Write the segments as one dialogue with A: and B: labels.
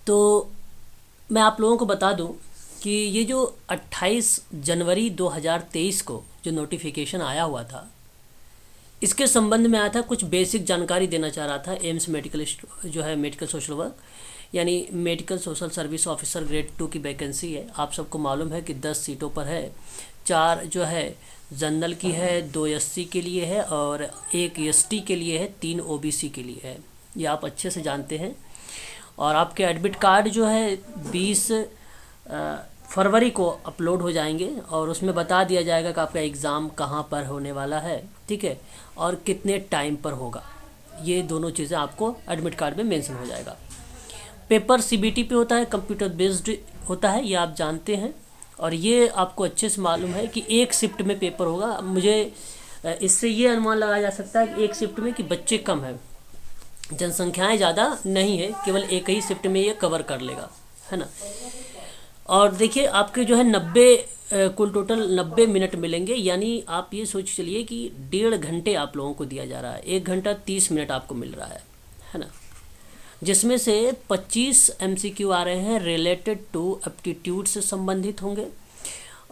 A: तो मैं आप लोगों को बता दूं कि ये जो 28 जनवरी 2023 को जो नोटिफिकेशन आया हुआ था, इसके संबंध में आया था। कुछ बेसिक जानकारी देना चाह रहा था। एम्स मेडिकल जो है मेडिकल सोशल वर्क यानी medical social service officer grade 2 की वैकेंसी है। आप सबको मालूम है कि 10 सीटों पर है। 4 जो है जनरल की है, 2 एससी के लिए है और 1 एसटी के लिए है, 3 ओबीसी के लिए है। ये आप अच्छे से जानते हैं। और आपके एडमिट कार्ड जो है 20 फरवरी को अपलोड हो जाएंगे और उसमें बता दिया जाएगा कि आपका एग्ज़ाम कहाँ पर होने वाला है, ठीक है, और कितने टाइम पर होगा। ये दोनों चीज़ें आपको एडमिट कार्ड में मेंशन हो जाएगा। पेपर सीबीटी पे होता है, कंप्यूटर बेस्ड होता है, ये आप जानते हैं। और ये आपको अच्छे से मालूम है कि एक शिफ्ट में पेपर होगा। मुझे इससे ये अनुमान लगाया जा सकता है कि एक शिफ्ट में कि बच्चे कम हैं, जनसंख्याएं ज़्यादा नहीं है, केवल एक ही शिफ्ट में ये कवर कर लेगा, है ना। और देखिए आपके जो है 90 कुल टोटल 90 मिनट मिलेंगे, यानी आप ये सोच चलिए कि 1.5 घंटे आप लोगों को दिया जा रहा है। 1 घंटा 30 मिनट आपको मिल रहा है ना। जिसमें से 25 एमसीक्यू आ रहे हैं रिलेटेड टू एप्टीट्यूड से संबंधित होंगे।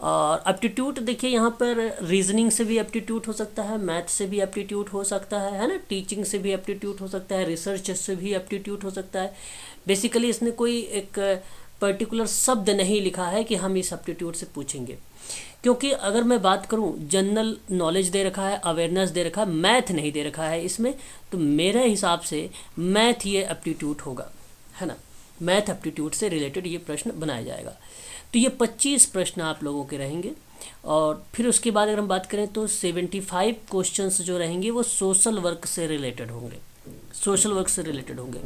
A: और एप्टीट्यूड देखिए यहाँ पर रीजनिंग से भी एप्टीट्यूड हो सकता है, मैथ से भी एप्टीट्यूड हो सकता है ना, टीचिंग से भी एप्टीट्यूड हो सकता है, रिसर्च से भी एप्टीट्यूड हो सकता है। बेसिकली इसने कोई एक पर्टिकुलर शब्द नहीं लिखा है कि हम इस एप्टीट्यूड से पूछेंगे, क्योंकि अगर मैं बात करूं जनरल नॉलेज दे रखा है, अवेयरनेस दे रखा है, मैथ नहीं दे रखा है इसमें, तो मेरे हिसाब से मैथ ये एप्टीट्यूड होगा, है ना। मैथ एप्टीट्यूड से रिलेटेड ये प्रश्न बनाया जाएगा। तो ये 25 प्रश्न आप लोगों के रहेंगे। और फिर उसके बाद अगर हम बात करें तो 75 क्वेश्चंस जो रहेंगे वो सोशल वर्क से रिलेटेड होंगे। सोशल वर्क से रिलेटेड होंगे।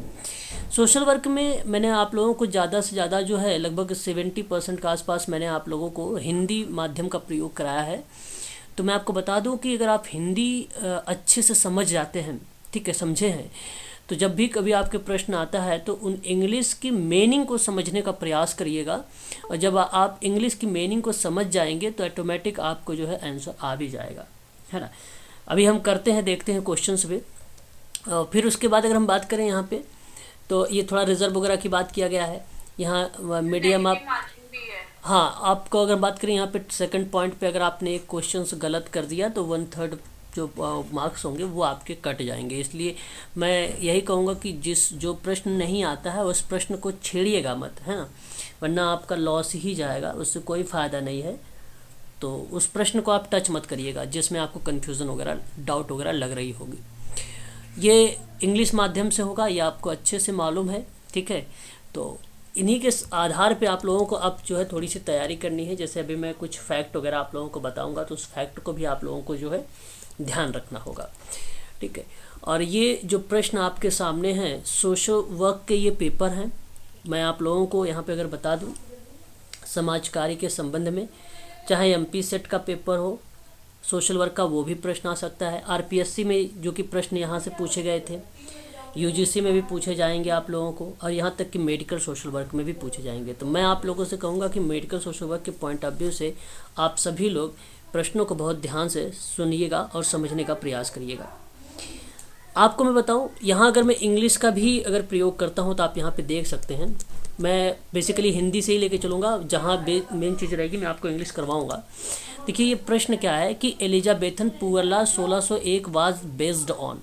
A: सोशल वर्क में मैंने आप लोगों को ज़्यादा से ज़्यादा जो है लगभग 70% के आसपास मैंने आप लोगों को हिंदी माध्यम का प्रयोग कराया है। तो मैं आपको बता दूं कि अगर आप हिंदी अच्छे से समझ जाते हैं, ठीक है, समझे हैं, तो जब भी कभी आपके प्रश्न आता है तो उन इंग्लिश की मीनिंग को समझने का प्रयास करिएगा। और जब आप इंग्लिश की मीनिंग को समझ जाएंगे तो ऑटोमेटिक आपको जो है आंसर आ भी जाएगा, है ना। अभी हम करते हैं, देखते हैं क्वेश्चंस पे। फिर उसके बाद अगर हम बात करें यहाँ पे, तो ये थोड़ा रिजर्व वगैरह की बात किया गया है। यहाँ मीडियम आप, हाँ, आपको अगर बात करें यहाँ पे सेकंड पॉइंट पे अगर आपने एक क्वेश्चन गलत कर दिया तो 1/3 जो मार्क्स होंगे वो आपके कट जाएंगे। इसलिए मैं यही कहूँगा कि जो प्रश्न नहीं आता है उस प्रश्न को छेड़िएगा मत, है ना, वरना आपका लॉस ही जाएगा, उससे कोई फ़ायदा नहीं है। तो उस प्रश्न को आप टच मत करिएगा जिसमें आपको कन्फ्यूज़न वगैरह, डाउट वगैरह लग रही होगी। ये इंग्लिश माध्यम से होगा, ये आपको अच्छे से मालूम है, ठीक है। तो इन्हीं के आधार पे आप लोगों को अब जो है थोड़ी सी तैयारी करनी है। जैसे अभी मैं कुछ फैक्ट वगैरह आप लोगों को बताऊंगा, तो उस फैक्ट को भी आप लोगों को जो है ध्यान रखना होगा, ठीक है। और ये जो प्रश्न आपके सामने हैं सोशल वर्क के, ये पेपर हैं। मैं आप लोगों को यहाँ पे अगर बता दूँ समाज कार्य के संबंध में, चाहे एमपी सेट का पेपर हो, सोशल वर्क का वो भी प्रश्न आ सकता है। आरपीएससी में जो कि प्रश्न यहाँ से पूछे गए थे, यूजीसी में भी पूछे जाएंगे आप लोगों को, और यहाँ तक कि मेडिकल सोशल वर्क में भी पूछे जाएंगे। तो मैं आप लोगों से कहूँगा कि मेडिकल सोशल वर्क के पॉइंट ऑफ व्यू से आप सभी लोग प्रश्नों को बहुत ध्यान से सुनिएगा और समझने का प्रयास करिएगा। आपको मैं बताऊँ, यहाँ अगर मैं इंग्लिश का भी अगर प्रयोग करता हूँ तो आप यहाँ पर देख सकते हैं। मैं बेसिकली हिंदी से ही लेके चलूँगा, जहाँ मेन चीज़ रहेगी मैं आपको इंग्लिश करवाऊँगा। देखिए ये प्रश्न क्या है कि Elizabethan poor law 1601 was based on,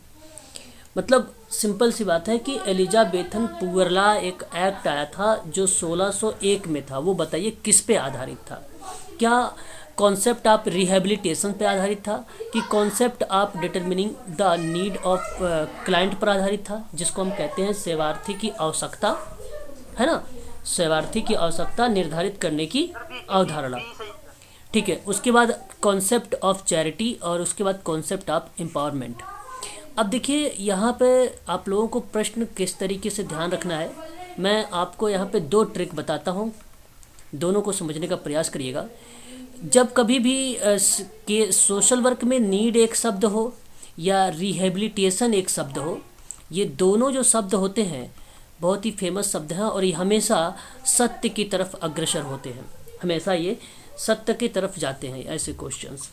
A: मतलब सिंपल सी बात है कि एलिजाबेथन पुअर लॉ एक एक्ट आया था जो 1601 में था। वो बताइए किस पे आधारित था? क्या कॉन्सेप्ट ऑफ रिहेबिलिटेशन पे आधारित था कि concept of determining the need of client पर आधारित था, जिसको हम कहते हैं सेवार्थी की आवश्यकता, है ना, सेवार्थी की आवश्यकता निर्धारित करने की अवधारणा, ठीक है। उसके बाद कॉन्सेप्ट ऑफ चैरिटी और उसके बाद कॉन्सेप्ट ऑफ एम्पावरमेंट। अब देखिए यहाँ पे आप लोगों को प्रश्न किस तरीके से ध्यान रखना है, मैं आपको यहाँ पे 2 ट्रिक बताता हूँ, दोनों को समझने का प्रयास करिएगा। जब कभी भी के सोशल वर्क में नीड एक शब्द हो या रिहेबिलिटेशन एक शब्द हो, ये दोनों जो शब्द होते हैं बहुत ही फेमस शब्द हैं और ये हमेशा सत्य की तरफ अग्रसर होते हैं, हमेशा ये सत्य की तरफ जाते हैं ऐसे क्वेश्चंस।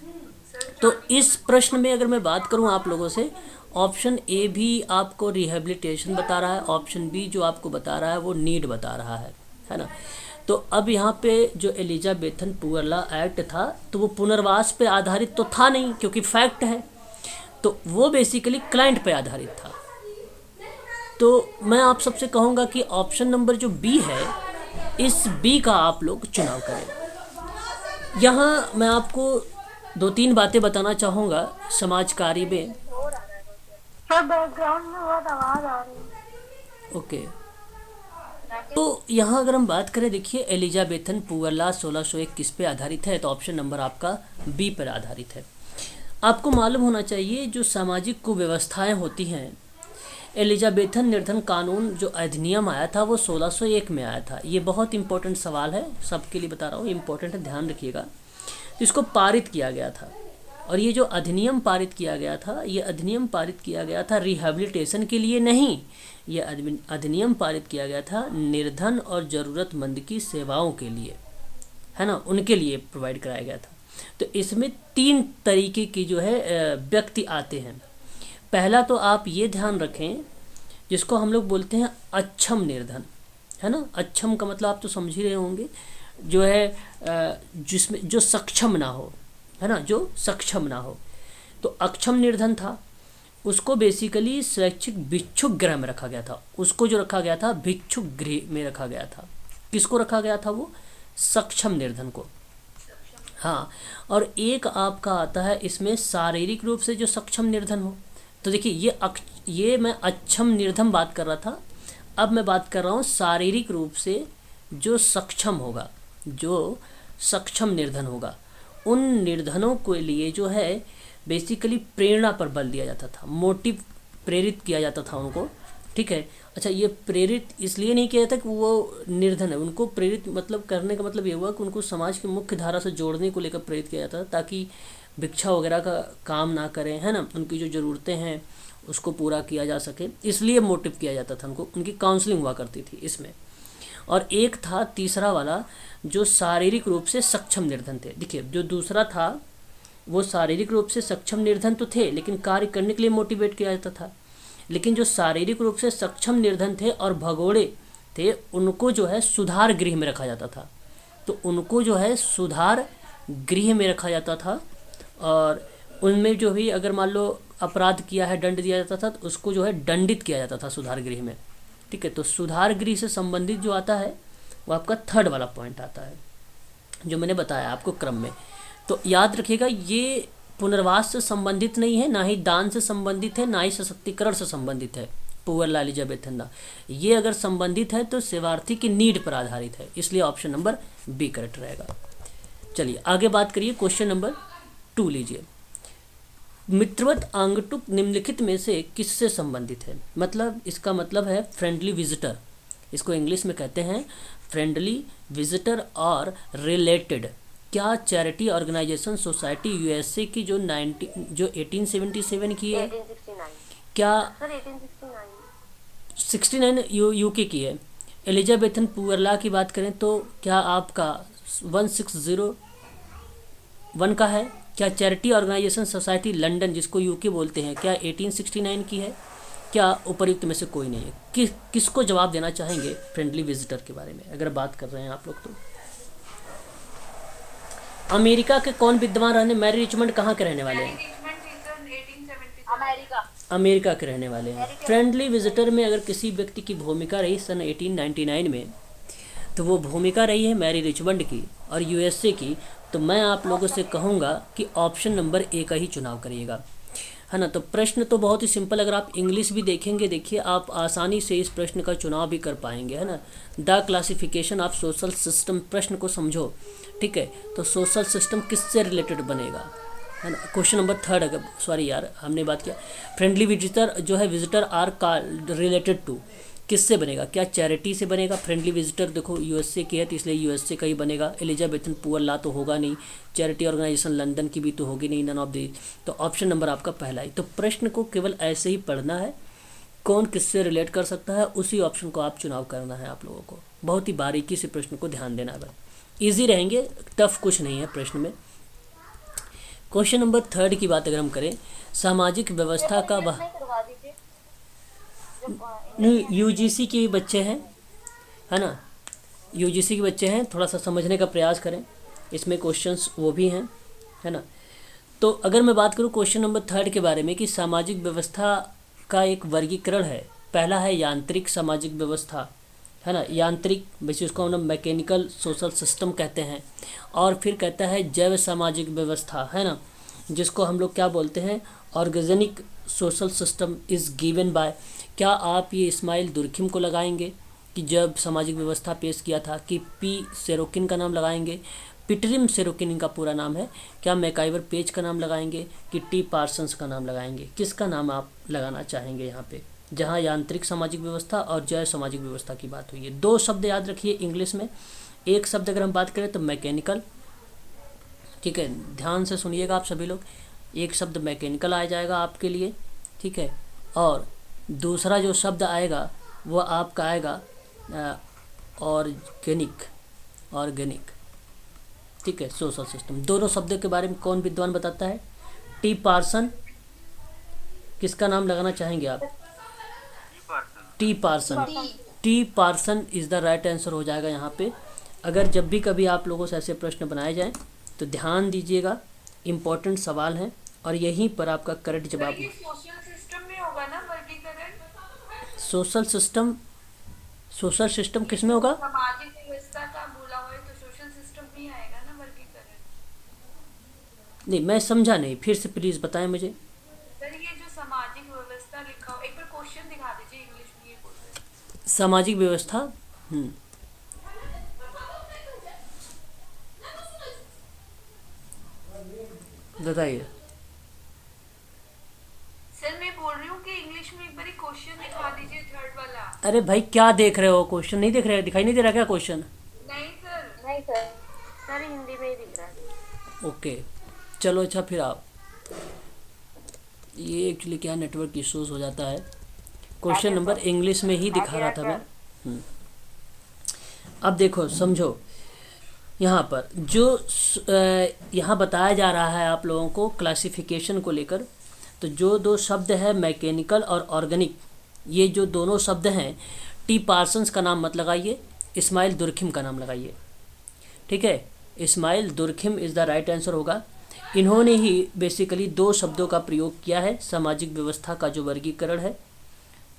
A: तो इस प्रश्न में अगर मैं बात करूं आप लोगों से, ऑप्शन ए भी आपको रिहेबिलिटेशन बता रहा है, ऑप्शन बी जो आपको बता रहा है वो नीड बता रहा है ना। तो अब यहाँ पे जो एलिजाबेथन पुअर लॉ एक्ट था तो वो पुनर्वास पे आधारित तो था नहीं, क्योंकि फैक्ट है, तो वो बेसिकली क्लाइंट पे आधारित था। तो मैं आप सबसे कहूँगा कि ऑप्शन नंबर जो बी है, इस बी का आप लोग चुनाव करें। यहाँ मैं आपको दो तीन बातें बताना चाहूँगा समाज कार्य में।
B: सर बैकग्राउंड में बहुत आवाज आ रही है।
A: ओके, तो यहाँ अगर हम बात करें, देखिए एलिजाबेथन पुअर लॉ 1601 किस पे आधारित है, तो ऑप्शन नंबर आपका बी पर आधारित है। आपको मालूम होना चाहिए जो सामाजिक कुव्यवस्थाएं होती हैं, एलिजाबेथन निर्धन कानून जो अधिनियम आया था वो 1601 में आया था। ये बहुत इंपॉर्टेंट सवाल है, सबके लिए बता रहा हूँ, इंपॉर्टेंट है, ध्यान रखिएगा। तो इसको पारित किया गया था, और ये जो अधिनियम पारित किया गया था, ये अधिनियम पारित किया गया था रिहैबिलिटेशन के लिए नहीं, ये अधिनियम पारित किया गया था निर्धन और ज़रूरतमंद की सेवाओं के लिए, है ना, उनके लिए प्रोवाइड कराया गया था। तो इसमें तीन तरीके की जो है व्यक्ति आते हैं। पहला तो आप ये ध्यान रखें, जिसको हम लोग बोलते हैं अक्षम निर्धन, है ना। अक्षम का मतलब आप तो समझ ही रहे होंगे, जो है जिसमें जो सक्षम ना हो, है ना, जो सक्षम ना हो। तो अक्षम निर्धन था, उसको बेसिकली स्वैच्छिक भिक्षुक गृह में रखा गया था। उसको जो रखा गया था भिक्षुक गृह में रखा गया था। किसको रखा गया था? वो सक्षम निर्धन को। हाँ, और एक आपका आता है इसमें शारीरिक रूप से जो सक्षम निर्धन हो। तो देखिए ये मैं अक्षम निर्धन बात कर रहा था, अब मैं बात कर रहा हूँ शारीरिक रूप से जो सक्षम होगा, जो सक्षम निर्धन होगा। उन निर्धनों के लिए जो है बेसिकली प्रेरणा पर बल दिया जाता था, मोटिव प्रेरित किया जाता था उनको, ठीक है। अच्छा, ये प्रेरित इसलिए नहीं किया जाता कि वो निर्धन है, उनको प्रेरित मतलब करने का मतलब ये हुआ कि उनको समाज की मुख्य धारा से जोड़ने को लेकर प्रेरित किया जाता था, ताकि भिक्षा वगैरह का काम ना करें, है ना, उनकी जो ज़रूरतें हैं उसको पूरा किया जा सके, इसलिए मोटिव किया जाता था उनको, उनकी काउंसलिंग हुआ करती थी इसमें। और एक था तीसरा वाला जो शारीरिक रूप से सक्षम निर्धन थे। देखिए, जो दूसरा था वो शारीरिक रूप से सक्षम निर्धन तो थे, लेकिन कार्य करने के लिए मोटिवेट किया जाता था। लेकिन जो शारीरिक रूप से सक्षम निर्धन थे और भगोड़े थे, उनको जो है सुधार गृह में रखा जाता था। तो उनको जो है सुधार गृह में रखा जाता था, और उनमें जो भी अगर मान लो अपराध किया है, दंड दिया जाता था, तो उसको जो है दंडित किया जाता था सुधार गृह में, ठीक है। तो सुधार गृह से संबंधित जो आता है वो आपका थर्ड वाला पॉइंट आता है, जो मैंने बताया आपको क्रम में। तो याद रखिएगा, ये पुनर्वास से संबंधित नहीं है, ना ही दान से संबंधित है, ना ही सशक्तिकरण से संबंधित है पुअर लॉ एलिजाबेथन लॉ। ये अगर संबंधित है तो सेवार्थी की नीड पर आधारित है, इसलिए ऑप्शन नंबर बी करेक्ट रहेगा। चलिए आगे बात करिए, क्वेश्चन नंबर 2 लीजिए। मित्रवत आंगटुक निम्नलिखित में से किससे संबंधित है? मतलब इसका मतलब है फ्रेंडली विजिटर, इसको इंग्लिश में कहते हैं फ्रेंडली विजिटर और रिलेटेड। क्या चैरिटी ऑर्गेनाइजेशन सोसाइटी यूएसए की जो 1877 की है,
B: 1869
A: क्या
B: सर 1869
A: 69 यूके की है। एलिजाबेथन पुअर लॉ की बात करें तो क्या आपका 1601 का है? क्या चैरिटी ऑर्गेनाइजेशन सोसाइटी लंदन, जिसको यूके बोलते हैं, क्या 1869 की है? क्या उपर्युक्त में से कोई नहीं है? किसको जवाब देना चाहेंगे फ्रेंडली विजिटर के बारे में अगर बात कर रहे हैं आप लोग? तो अमेरिका के कौन विद्वान रहने, मैरी रिचमंड कहाँ के रहने वाले हैं? अमेरिका के रहने वाले हैं। फ्रेंडली विजिटर में अगर किसी व्यक्ति की भूमिका रही सन 1899 में, तो वो भूमिका रही है मैरी रिचमंड की और यूएसए की। तो मैं आप लोगों से कहूँगा कि ऑप्शन नंबर ए का ही चुनाव करिएगा, है ना। तो प्रश्न तो बहुत ही सिंपल, अगर आप इंग्लिश भी देखेंगे, देखिए आप आसानी से इस प्रश्न का चुनाव भी कर पाएंगे, है ना। The classification of social system, प्रश्न को समझो, ठीक है। तो सोशल सिस्टम किससे रिलेटेड बनेगा, है ना। क्वेश्चन नंबर 3, अगर सॉरी यार हमने बात किया फ्रेंडली विजिटर जो है, विजिटर आर का रिलेटेड टू, किससे बनेगा? क्या चैरिटी से बनेगा? फ्रेंडली विजिटर देखो यूएसए की है तो इसलिए यूएसए का ही बनेगा। एलिजाबेथन पुअर लॉ तो होगा नहीं, चैरिटी ऑर्गेनाइजेशन लंदन की भी तो होगी नहीं, नन ऑफ दी। तो ऑप्शन नंबर आपका पहला ही। तो प्रश्न को केवल ऐसे ही पढ़ना है, कौन किससे रिलेट कर सकता है उसी ऑप्शन को आप चुनाव करना है आप लोगों को। बहुत ही बारीकी से प्रश्न को ध्यान देना है, ईजी रहेंगे, टफ कुछ नहीं है प्रश्न में। क्वेश्चन नंबर 3 की बात अगर हम करें, सामाजिक व्यवस्था का
B: इंग्लिश
A: वह
B: में करवा दीजिए जो
A: नहीं, यूजीसी के बच्चे हैं, है ना, यूजीसी के बच्चे हैं, थोड़ा सा समझने का प्रयास करें, इसमें क्वेश्चंस वो भी हैं, है ना। तो अगर मैं बात करूँ क्वेश्चन नंबर 3 के बारे में कि सामाजिक व्यवस्था का एक वर्गीकरण है। पहला है यांत्रिक सामाजिक व्यवस्था, है ना, यांत्रिक वैसे उसको हम लोग मैकेनिकल सोशल सिस्टम कहते हैं। और फिर कहता है जैव सामाजिक व्यवस्था, है ना, जिसको हम लोग क्या बोलते हैं, organic social system is given by. क्या आप ये इस्माइल दुर्खिम को लगाएंगे कि जब सामाजिक व्यवस्था पेश किया था, कि पी सेरोकिन का नाम लगाएंगे, पिटरिम सेरोकिन इनका पूरा नाम है, क्या मैकाइवर पेज का नाम लगाएंगे, कि टी पार्सन्स का नाम लगाएंगे, किसका नाम आप लगाना चाहेंगे यहाँ पे, जहाँ यांत्रिक सामाजिक व्यवस्था और जैव सामाजिक व्यवस्था की बात हुई है। 2 शब्द याद रखिए इंग्लिश में। एक शब्द अगर हम बात करें तो मैकेनिकल, ठीक है, ध्यान से सुनिएगा आप सभी लोग। एक शब्द मैकेनिकल आ जाएगा आपके लिए, ठीक है, और दूसरा जो शब्द आएगा वो आपका आएगा ऑर्गेनिक, ऑर्गेनिक, ठीक है, सोशल सिस्टम। दोनों शब्दों के बारे में कौन विद्वान बताता है? टी पार्सन, किसका नाम लगाना चाहेंगे आप? T Parson. T Parson is the right answer हो जाएगा यहाँ पे। अगर जब भी कभी आप लोगों से ऐसे प्रश्न बनाए जाएं तो ध्यान दीजिएगा, इम्पोर्टेंट सवाल हैं और यहीं पर आपका करेक्ट जवाब है।
C: सोशल सिस्टम में होगा ना वर्गीकरण?
A: सोशल सिस्टम, सोशल सिस्टम किस में होगा?
C: सामाजिक व्यवस्था का बोला हुआ है तो सोशल सिस्टम में ही आएगा ना वर्गीकरण।
A: नहीं, मैं समझा नहीं, फिर से प्लीज़ बताएं मुझे।
C: सर ये जो सामाजिक व्यवस्था लिखा हो, एक बार क्वेश्चन दिखा दीजिए इंग्लिश में, ये बोल रहे हैं।
A: सामाजिक व्यवस्था, बताइए।
C: सर मैं बोल रही हूँ कि इंग्लिश में एक बार क्वेश्चन दिखा दीजिए, 3rd वाला।
A: अरे भाई क्या देख रहे हो, क्वेश्चन नहीं देख रहे, दिखाई नहीं दे रहा क्या क्वेश्चन?
C: नहीं सर।
B: नहीं सर हिंदी में ही दिख रहा है।
A: ओके, चलो अच्छा, फिर आप, ये एक्चुअली क्या नेटवर्क इश्यूज हो जाता है। क्वेश्चन नंबर इंग्लिश में ही दिखा रहा था मैं। अब देखो समझो, यहाँ पर जो यहाँ बताया जा रहा है आप लोगों को क्लासिफिकेशन को लेकर, तो जो 2 शब्द है मैकेनिकल और ऑर्गेनिक, ये जो दोनों शब्द हैं, टी पार्सन्स का नाम मत लगाइए, इस्माइल दुर्खिम का नाम लगाइए, ठीक है। Emile Durkheim is the right answer होगा। इन्होंने ही बेसिकली 2 शब्दों का प्रयोग किया है। सामाजिक व्यवस्था का जो वर्गीकरण है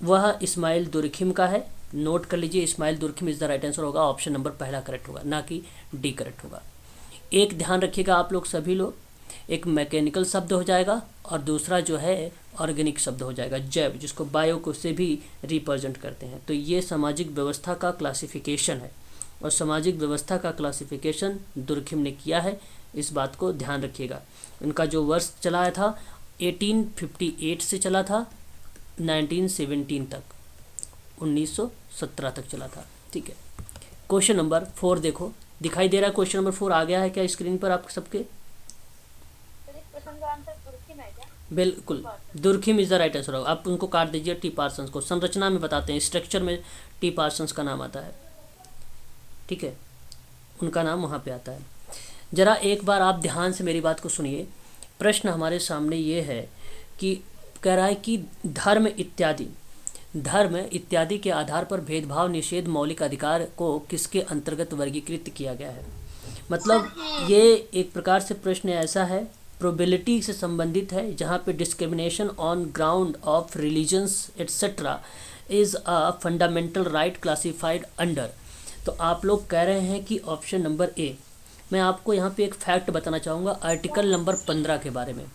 A: वह इस्माइल दुर्खिम का है। नोट कर लीजिए, Emile Durkheim is the right answer होगा। ऑप्शन नंबर पहला करेक्ट होगा, ना कि डी करेक्ट होगा। एक ध्यान रखिएगा आप लोग सभी लोग, एक मैकेनिकल शब्द हो जाएगा और दूसरा जो है ऑर्गेनिक शब्द हो जाएगा, जैव, जिसको बायो को से भी रिप्रेजेंट करते हैं। तो ये सामाजिक व्यवस्था का क्लासिफिकेशन है और सामाजिक व्यवस्था का क्लासिफिकेशन दुर्खिम ने किया है, इस बात को ध्यान रखिएगा। उनका जो वर्ष चलाया था 1858 से चला था 1917 तक, 1917 तक चला था, ठीक है। क्वेश्चन नंबर 4 देखो, दिखाई दे रहा है क्वेश्चन नंबर 4 आ गया है क्या स्क्रीन पर आप सबके?
B: सर इस प्रश्न का आंसर दुर्खिम है क्या?
A: बिल्कुल, Durkheim is the right answer होगा। आप उनको काट दीजिए, टी पार्सन्स को। संरचना में बताते हैं, स्ट्रक्चर में टी पार्सन्स का नाम आता है, ठीक है, उनका नाम वहाँ पे आता है। ज़रा एक बार आप ध्यान से मेरी बात को सुनिए। प्रश्न हमारे सामने ये है कि कह रहा है कि धर्म इत्यादि के आधार पर भेदभाव निषेध मौलिक अधिकार को किसके अंतर्गत वर्गीकृत किया गया है। मतलब ये एक प्रकार से प्रश्न ऐसा है, प्रोबेबिलिटी से संबंधित है, जहाँ पे discrimination on ground of religions etcetera is a fundamental right classified under. तो आप लोग कह रहे हैं कि ऑप्शन नंबर ए। मैं आपको यहाँ पे एक फैक्ट बताना चाहूँगा आर्टिकल नंबर 15 के बारे में।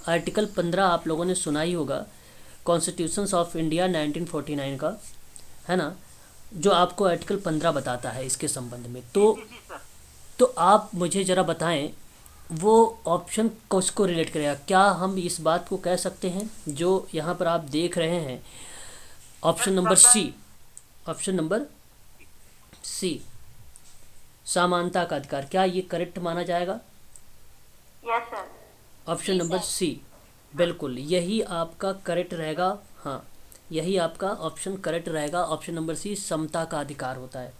A: आर्टिकल 15 आप लोगों ने सुना ही होगा, कॉन्स्टिट्यूशंस ऑफ इंडिया 1949 का, है ना, जो आपको आर्टिकल 15 बताता है इसके संबंध में। तो आप मुझे ज़रा बताएं वो ऑप्शन किसको रिलेट करेगा। क्या हम इस बात को कह सकते हैं जो यहाँ पर आप देख रहे हैं, option number C, option number C, समानता का अधिकार, क्या ये करेक्ट माना जाएगा?
B: Yes sir.
A: Option number C, बिल्कुल यही आपका करेक्ट रहेगा। हाँ, यही आपका ऑप्शन करेक्ट रहेगा। ऑप्शन नंबर सी, समता का अधिकार होता है।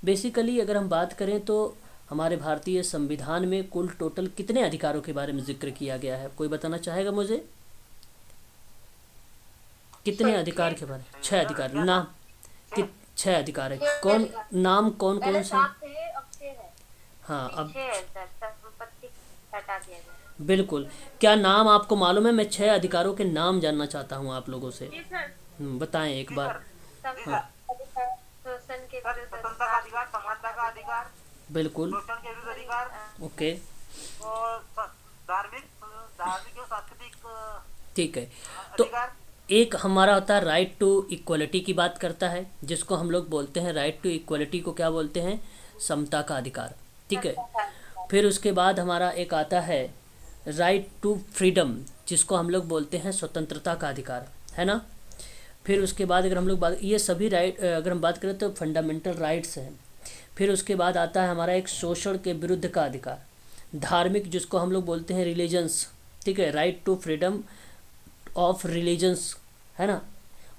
A: बेसिकली अगर हम बात करें तो हमारे भारतीय संविधान में कुल टोटल कितने अधिकारों के बारे में जिक्र किया गया है? कोई बताना चाहेगा मुझे? कितने अधिकार के बारे में? 6 अधिकार ना, कि 6 अधिकार है। कौन नाम, कौन कौन से? हाँ, अब
B: संपत्ति हटा दिया गया।
A: बिल्कुल। क्या नाम आपको मालूम है? मैं 6 अधिकारों के नाम जानना चाहता हूँ आप लोगों से। बताएं एक बार। हाँ,
B: शोषण के
D: सर,
B: विरुद्ध
D: स्वतंत्रता का अधिकार, समानता का अधिकार,
A: बिल्कुल।
D: शोषण के विरुद्ध अधिकार
A: ओके,
D: और धार्मिक धार्मिक और सांस्कृतिक
A: ठीक है। तो
D: अधिकार।
A: एक हमारा होता है राइट टू इक्वलिटी की बात करता है, जिसको हम लोग बोलते हैं राइट टू इक्वलिटी को क्या बोलते हैं? समता का अधिकार। ठीक है। फिर उसके बाद हमारा एक आता है राइट टू फ्रीडम, जिसको हम लोग बोलते हैं स्वतंत्रता का अधिकार, है ना। फिर उसके बाद अगर हम लोग बात, ये सभी राइट अगर हम बात करें तो फंडामेंटल राइट्स हैं। फिर उसके बाद आता है हमारा एक शोषण के विरुद्ध का अधिकार, धार्मिक, जिसको हम लोग बोलते हैं रिलीजन्स। ठीक है, right to freedom of religions, है ना।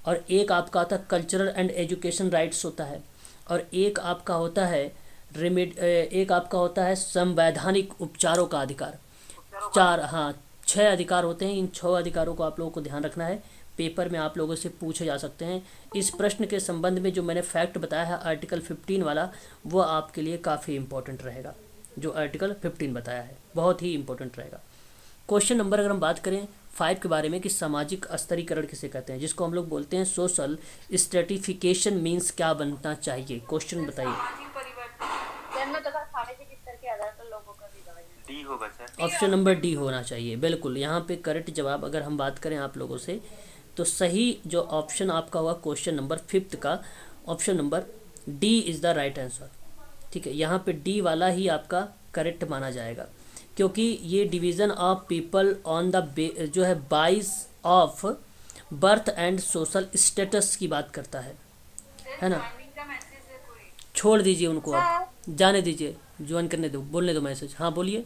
A: और एक आपका आता है कल्चरल एंड एजुकेशन राइट्स होता है। और एक आपका होता है एक आपका होता है संवैधानिक उपचारों का अधिकार। 4, हाँ, 6 अधिकार होते हैं। इन 6 अधिकारों को आप लोगों को ध्यान रखना है। पेपर में आप लोगों से पूछे जा सकते हैं। इस प्रश्न के संबंध में जो मैंने फैक्ट बताया है आर्टिकल 15 वाला, वो आपके लिए काफ़ी इम्पोर्टेंट रहेगा। जो आर्टिकल 15 बताया है बहुत ही इम्पोर्टेंट रहेगा। क्वेश्चन नंबर अगर हम बात करें 5 के बारे में कि सामाजिक स्तरीकरण किसे कहते हैं, जिसको हम लोग बोलते हैं सोशल स्ट्रेटिफिकेशन मीन्स क्या बनना चाहिए? क्वेश्चन बताइए।
C: सामाजिक परिवर्तन।
B: जन्म तथा सामाजिक स्तर के आधार पर लोगों का विभाजन।
D: डी होगा सर।
A: ऑप्शन नंबर डी होना चाहिए। बिल्कुल, यहाँ पे करेक्ट जवाब अगर हम बात करें आप लोगों से, तो सही जो ऑप्शन आपका हुआ क्वेश्चन नंबर 5 का, option number D is the right answer. ठीक है, यहाँ पे डी वाला ही आपका करेक्ट माना जाएगा, क्योंकि ये division of people on the जो है बाइस of birth and social status की बात करता है ना।
C: ज्वाइनिंग का मैसेज है कोई?
A: छोड़ दीजिए उनको, अब जाने दीजिए, ज्वाइन करने दो, बोलने दो मैसेज। हाँ बोलिए।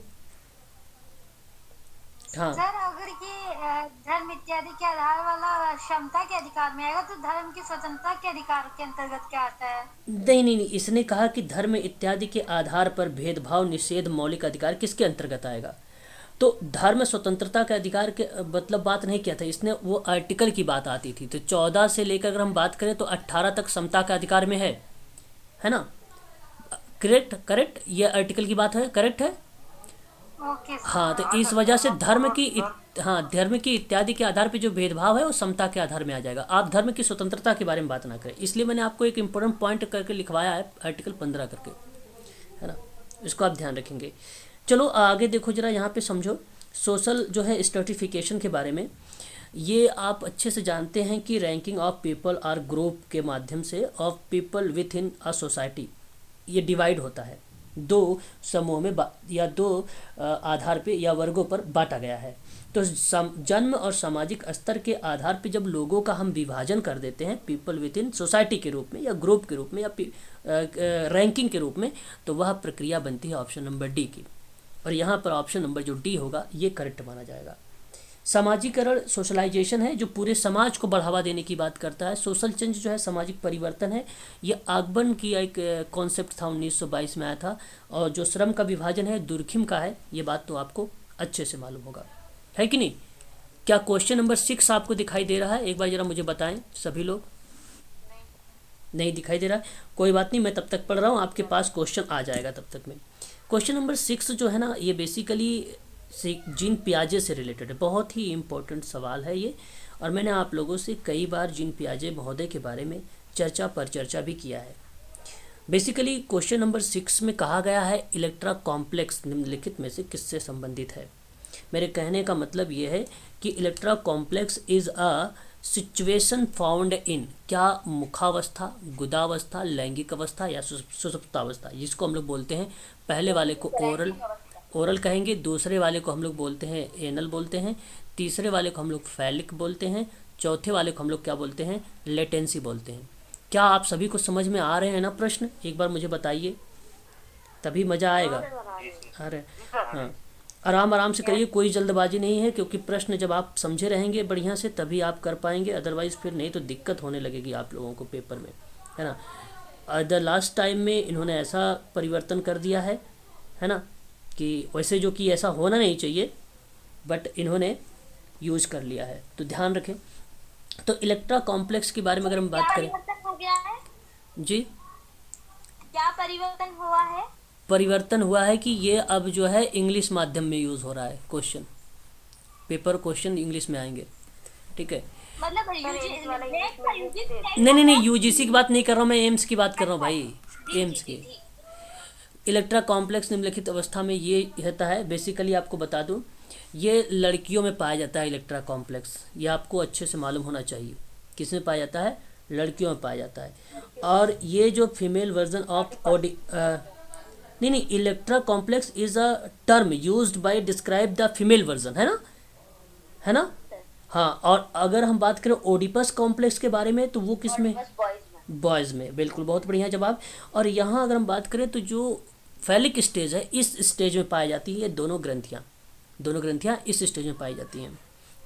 A: हाँ,
B: सर, अगर ये धर्म इत्यादि के आधार वाला क्षमता के अधिकार में आएगा तो धर्म की स्वतंत्रता के अधिकार के अंतर्गत क्या आता है?
A: नहीं नहीं नहीं, इसने कहा कि धर्म इत्यादि के आधार पर भेदभाव निषेध मौलिक अधिकार किसके अंतर्गत आएगा? तो धर्म स्वतंत्रता के अधिकार के मतलब बात नहीं किया था इसने, वो आर्टिकल की बात आती थी। तो 14 से लेकर अगर हम बात करें तो 18 तक समता का अधिकार में है ना। करेक्ट करेक्ट, ये आर्टिकल की बात है, करेक्ट है।
B: Okay sir.
A: हाँ, तो इस वजह से धर्म की इत्यादि के आधार पे जो भेदभाव है वो समता के आधार में आ जाएगा। आप धर्म की स्वतंत्रता के बारे में बात ना करें, इसलिए मैंने आपको एक इम्पोर्टेंट पॉइंट करके लिखवाया है आर्टिकल 15 करके, है ना। इसको आप ध्यान रखेंगे। चलो आगे देखो जरा, यहाँ पे समझो सोशल जो है स्ट्रेटिफिकेशन के बारे में। ये आप अच्छे से जानते हैं कि रैंकिंग ऑफ पीपल और ग्रुप के माध्यम से of people with in a society ये डिवाइड होता है, 2 समूह में या 2 आधार पे या वर्गों पर बांटा गया है। तो जन्म और सामाजिक स्तर के आधार पे जब लोगों का हम विभाजन कर देते हैं पीपल विद इन सोसाइटी के रूप में या ग्रुप के रूप में या रैंकिंग के रूप में, तो वह प्रक्रिया बनती है ऑप्शन नंबर डी की। और यहाँ पर ऑप्शन नंबर जो डी होगा ये करेक्ट माना जाएगा। सामाजिकरण सोशलाइजेशन है, जो पूरे समाज को बढ़ावा देने की बात करता है। सोशल चेंज जो है सामाजिक परिवर्तन है। ये आगबन की एक कॉन्सेप्ट था, 1922 में आया था। और जो श्रम का विभाजन है दुर्खिम का है, ये बात तो आपको अच्छे से मालूम होगा, है कि नहीं। क्या क्वेश्चन नंबर 6 आपको दिखाई दे रहा है? एक बार ज़रा मुझे बताएं सभी लोग। नहीं दिखाई दे रहा है, कोई बात नहीं, मैं तब तक पढ़ रहा हूँ, आपके पास क्वेश्चन आ जाएगा तब तक में। क्वेश्चन नंबर 6 जो है ना, ये बेसिकली जीन पियाजे से रिलेटेड है। बहुत ही इम्पोर्टेंट सवाल है ये, और मैंने आप लोगों से कई बार जीन पियाजे महोदय के बारे में चर्चा भी किया है। बेसिकली क्वेश्चन नंबर 6 में कहा गया है इलेक्ट्रा कॉम्प्लेक्स निम्नलिखित में से किससे संबंधित है। मेरे कहने का मतलब ये है कि Electra complex is a situation found in, क्या मुखावस्था, गुदावस्था, लैंगिक अवस्था या सुषुप्तावस्था, जिसको हम लोग बोलते हैं, पहले वाले को ओरल कहेंगे, दूसरे वाले को हम लोग बोलते हैं एनल बोलते हैं, तीसरे वाले को हम लोग फैलिक बोलते हैं, चौथे वाले को हम लोग क्या बोलते हैं, लेटेंसी बोलते हैं। क्या आप सभी को समझ में आ रहे हैं ना प्रश्न? एक बार मुझे बताइए, तभी मज़ा आएगा। अरे हाँ, आराम से करिए, कोई जल्दबाजी नहीं है, क्योंकि प्रश्न जब आप समझे रहेंगे बढ़िया से तभी आप कर पाएंगे, अदरवाइज़ फिर नहीं तो दिक्कत होने लगेगी आप लोगों को पेपर में, है ना। द लास्ट टाइम में इन्होंने ऐसा परिवर्तन कर दिया है है ना, कि वैसे जो कि ऐसा होना नहीं चाहिए बट इन्होंने यूज कर लिया है, तो ध्यान रखें। तो इलेक्ट्रा कॉम्प्लेक्स के बारे में अगर हम
B: क्या
A: बात करें,
B: परिवर्तन हो गया है?
A: जी
B: क्या परिवर्तन हुआ है?
A: परिवर्तन हुआ है कि ये अब जो है इंग्लिश माध्यम में यूज़ हो रहा है, क्वेश्चन पेपर क्वेश्चन इंग्लिश में आएंगे, ठीक है।
B: मतलब
A: नहीं नहीं नहीं, यूजीसी की बात नहीं कर रहा हूँ मैं, एम्स की बात कर रहा हूँ भाई, एम्स की। इलेक्ट्रा कॉम्प्लेक्स निम्नलिखित अवस्था में ये रहता है, बेसिकली आपको बता दूं, ये लड़कियों में पाया जाता है इलेक्ट्रा कॉम्प्लेक्स, ये आपको अच्छे से मालूम होना चाहिए। किस में पाया जाता है? लड़कियों में पाया जाता है। और ये जो फीमेल वर्जन ऑफ नहीं, Electra complex is a term used by describe the female version, है ना। हाँ, और अगर हम बात करें ओडिपस कॉम्प्लेक्स के बारे में तो वो किस में? बॉयज़ में, बिल्कुल, बहुत बढ़िया जवाब। और यहाँ अगर हम बात करें तो जो फैलिक स्टेज है, इस स्टेज में पाई जाती है दोनों ग्रंथियाँ इस स्टेज में पाई जाती हैं,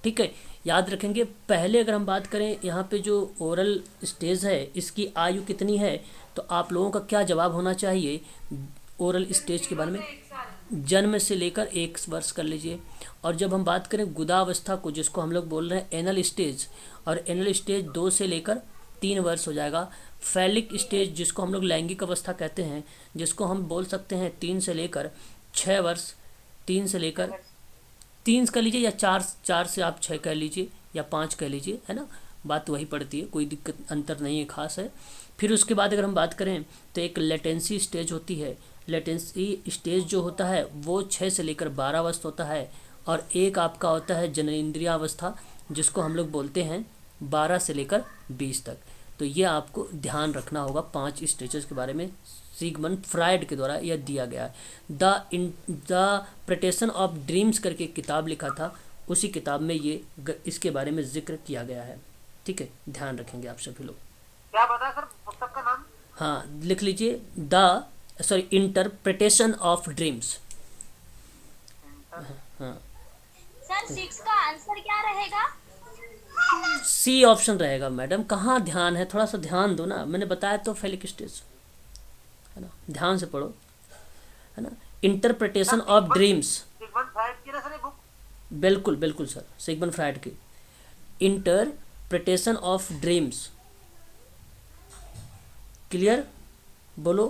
A: ठीक है। याद रखेंगे, पहले अगर हम बात करें यहाँ पे जो ओरल स्टेज है इसकी आयु कितनी है, तो आप लोगों का क्या जवाब होना चाहिए ओरल स्टेज के बारे में? जन्म से लेकर 1 वर्ष कर लीजिए। और जब हम बात करें गुदावस्था को, जिसको हम लोग बोल रहे हैं एनल स्टेज, और एनल स्टेज 2 से लेकर 3 वर्ष हो जाएगा। फैलिक स्टेज जिसको हम लोग लैंगिक अवस्था कहते हैं, जिसको हम बोल सकते हैं 3 से लेकर 6 वर्ष, 3 से लेकर 3 कह लीजिए, या 4 से आप 6 कह लीजिए, या 5 कह लीजिए, है ना, बात वही पड़ती है, कोई दिक्कत अंतर नहीं है खास है। फिर उसके बाद अगर हम बात करें तो एक लेटेंसी स्टेज होती है। लेटेंसी स्टेज जो होता है वो 6 से लेकर 12 वर्ष होता है। और एक आपका होता है जननेंद्रिय अवस्था, जिसको हम लोग बोलते हैं 12 से लेकर 20 तक। तो ये आपको ध्यान रखना होगा 5 स्टेजेस के बारे में, सिगमंड फ्रायड के द्वारा यह दिया गया है। द इंटरप्रिटेशन ऑफ ड्रीम्स करके एक किताब लिखा था, उसी किताब में ये इसके बारे में जिक्र किया गया है, ठीक है, ध्यान रखेंगे आप सभी लोग।
D: क्या बता सर पुस्तक का नाम?
A: हाँ, लिख लीजिए इंटरप्रिटेशन ऑफ ड्रीम्स। हाँ
B: सर 6 का आंसर क्या रहेगा?
A: सी ऑप्शन रहेगा मैडम, कहाँ ध्यान है, थोड़ा सा ध्यान दो ना, मैंने बताया तो फैलिक स्टेज, है ना, ध्यान से पढ़ो, है ना। Interpretation of dreams,
D: Sigmund Freud की ना सर ये बुक?
A: बिल्कुल बिल्कुल सर, सिगमंड फ्रायड की इंटरप्रिटेशन ऑफ ड्रीम्स। क्लियर? बोलो।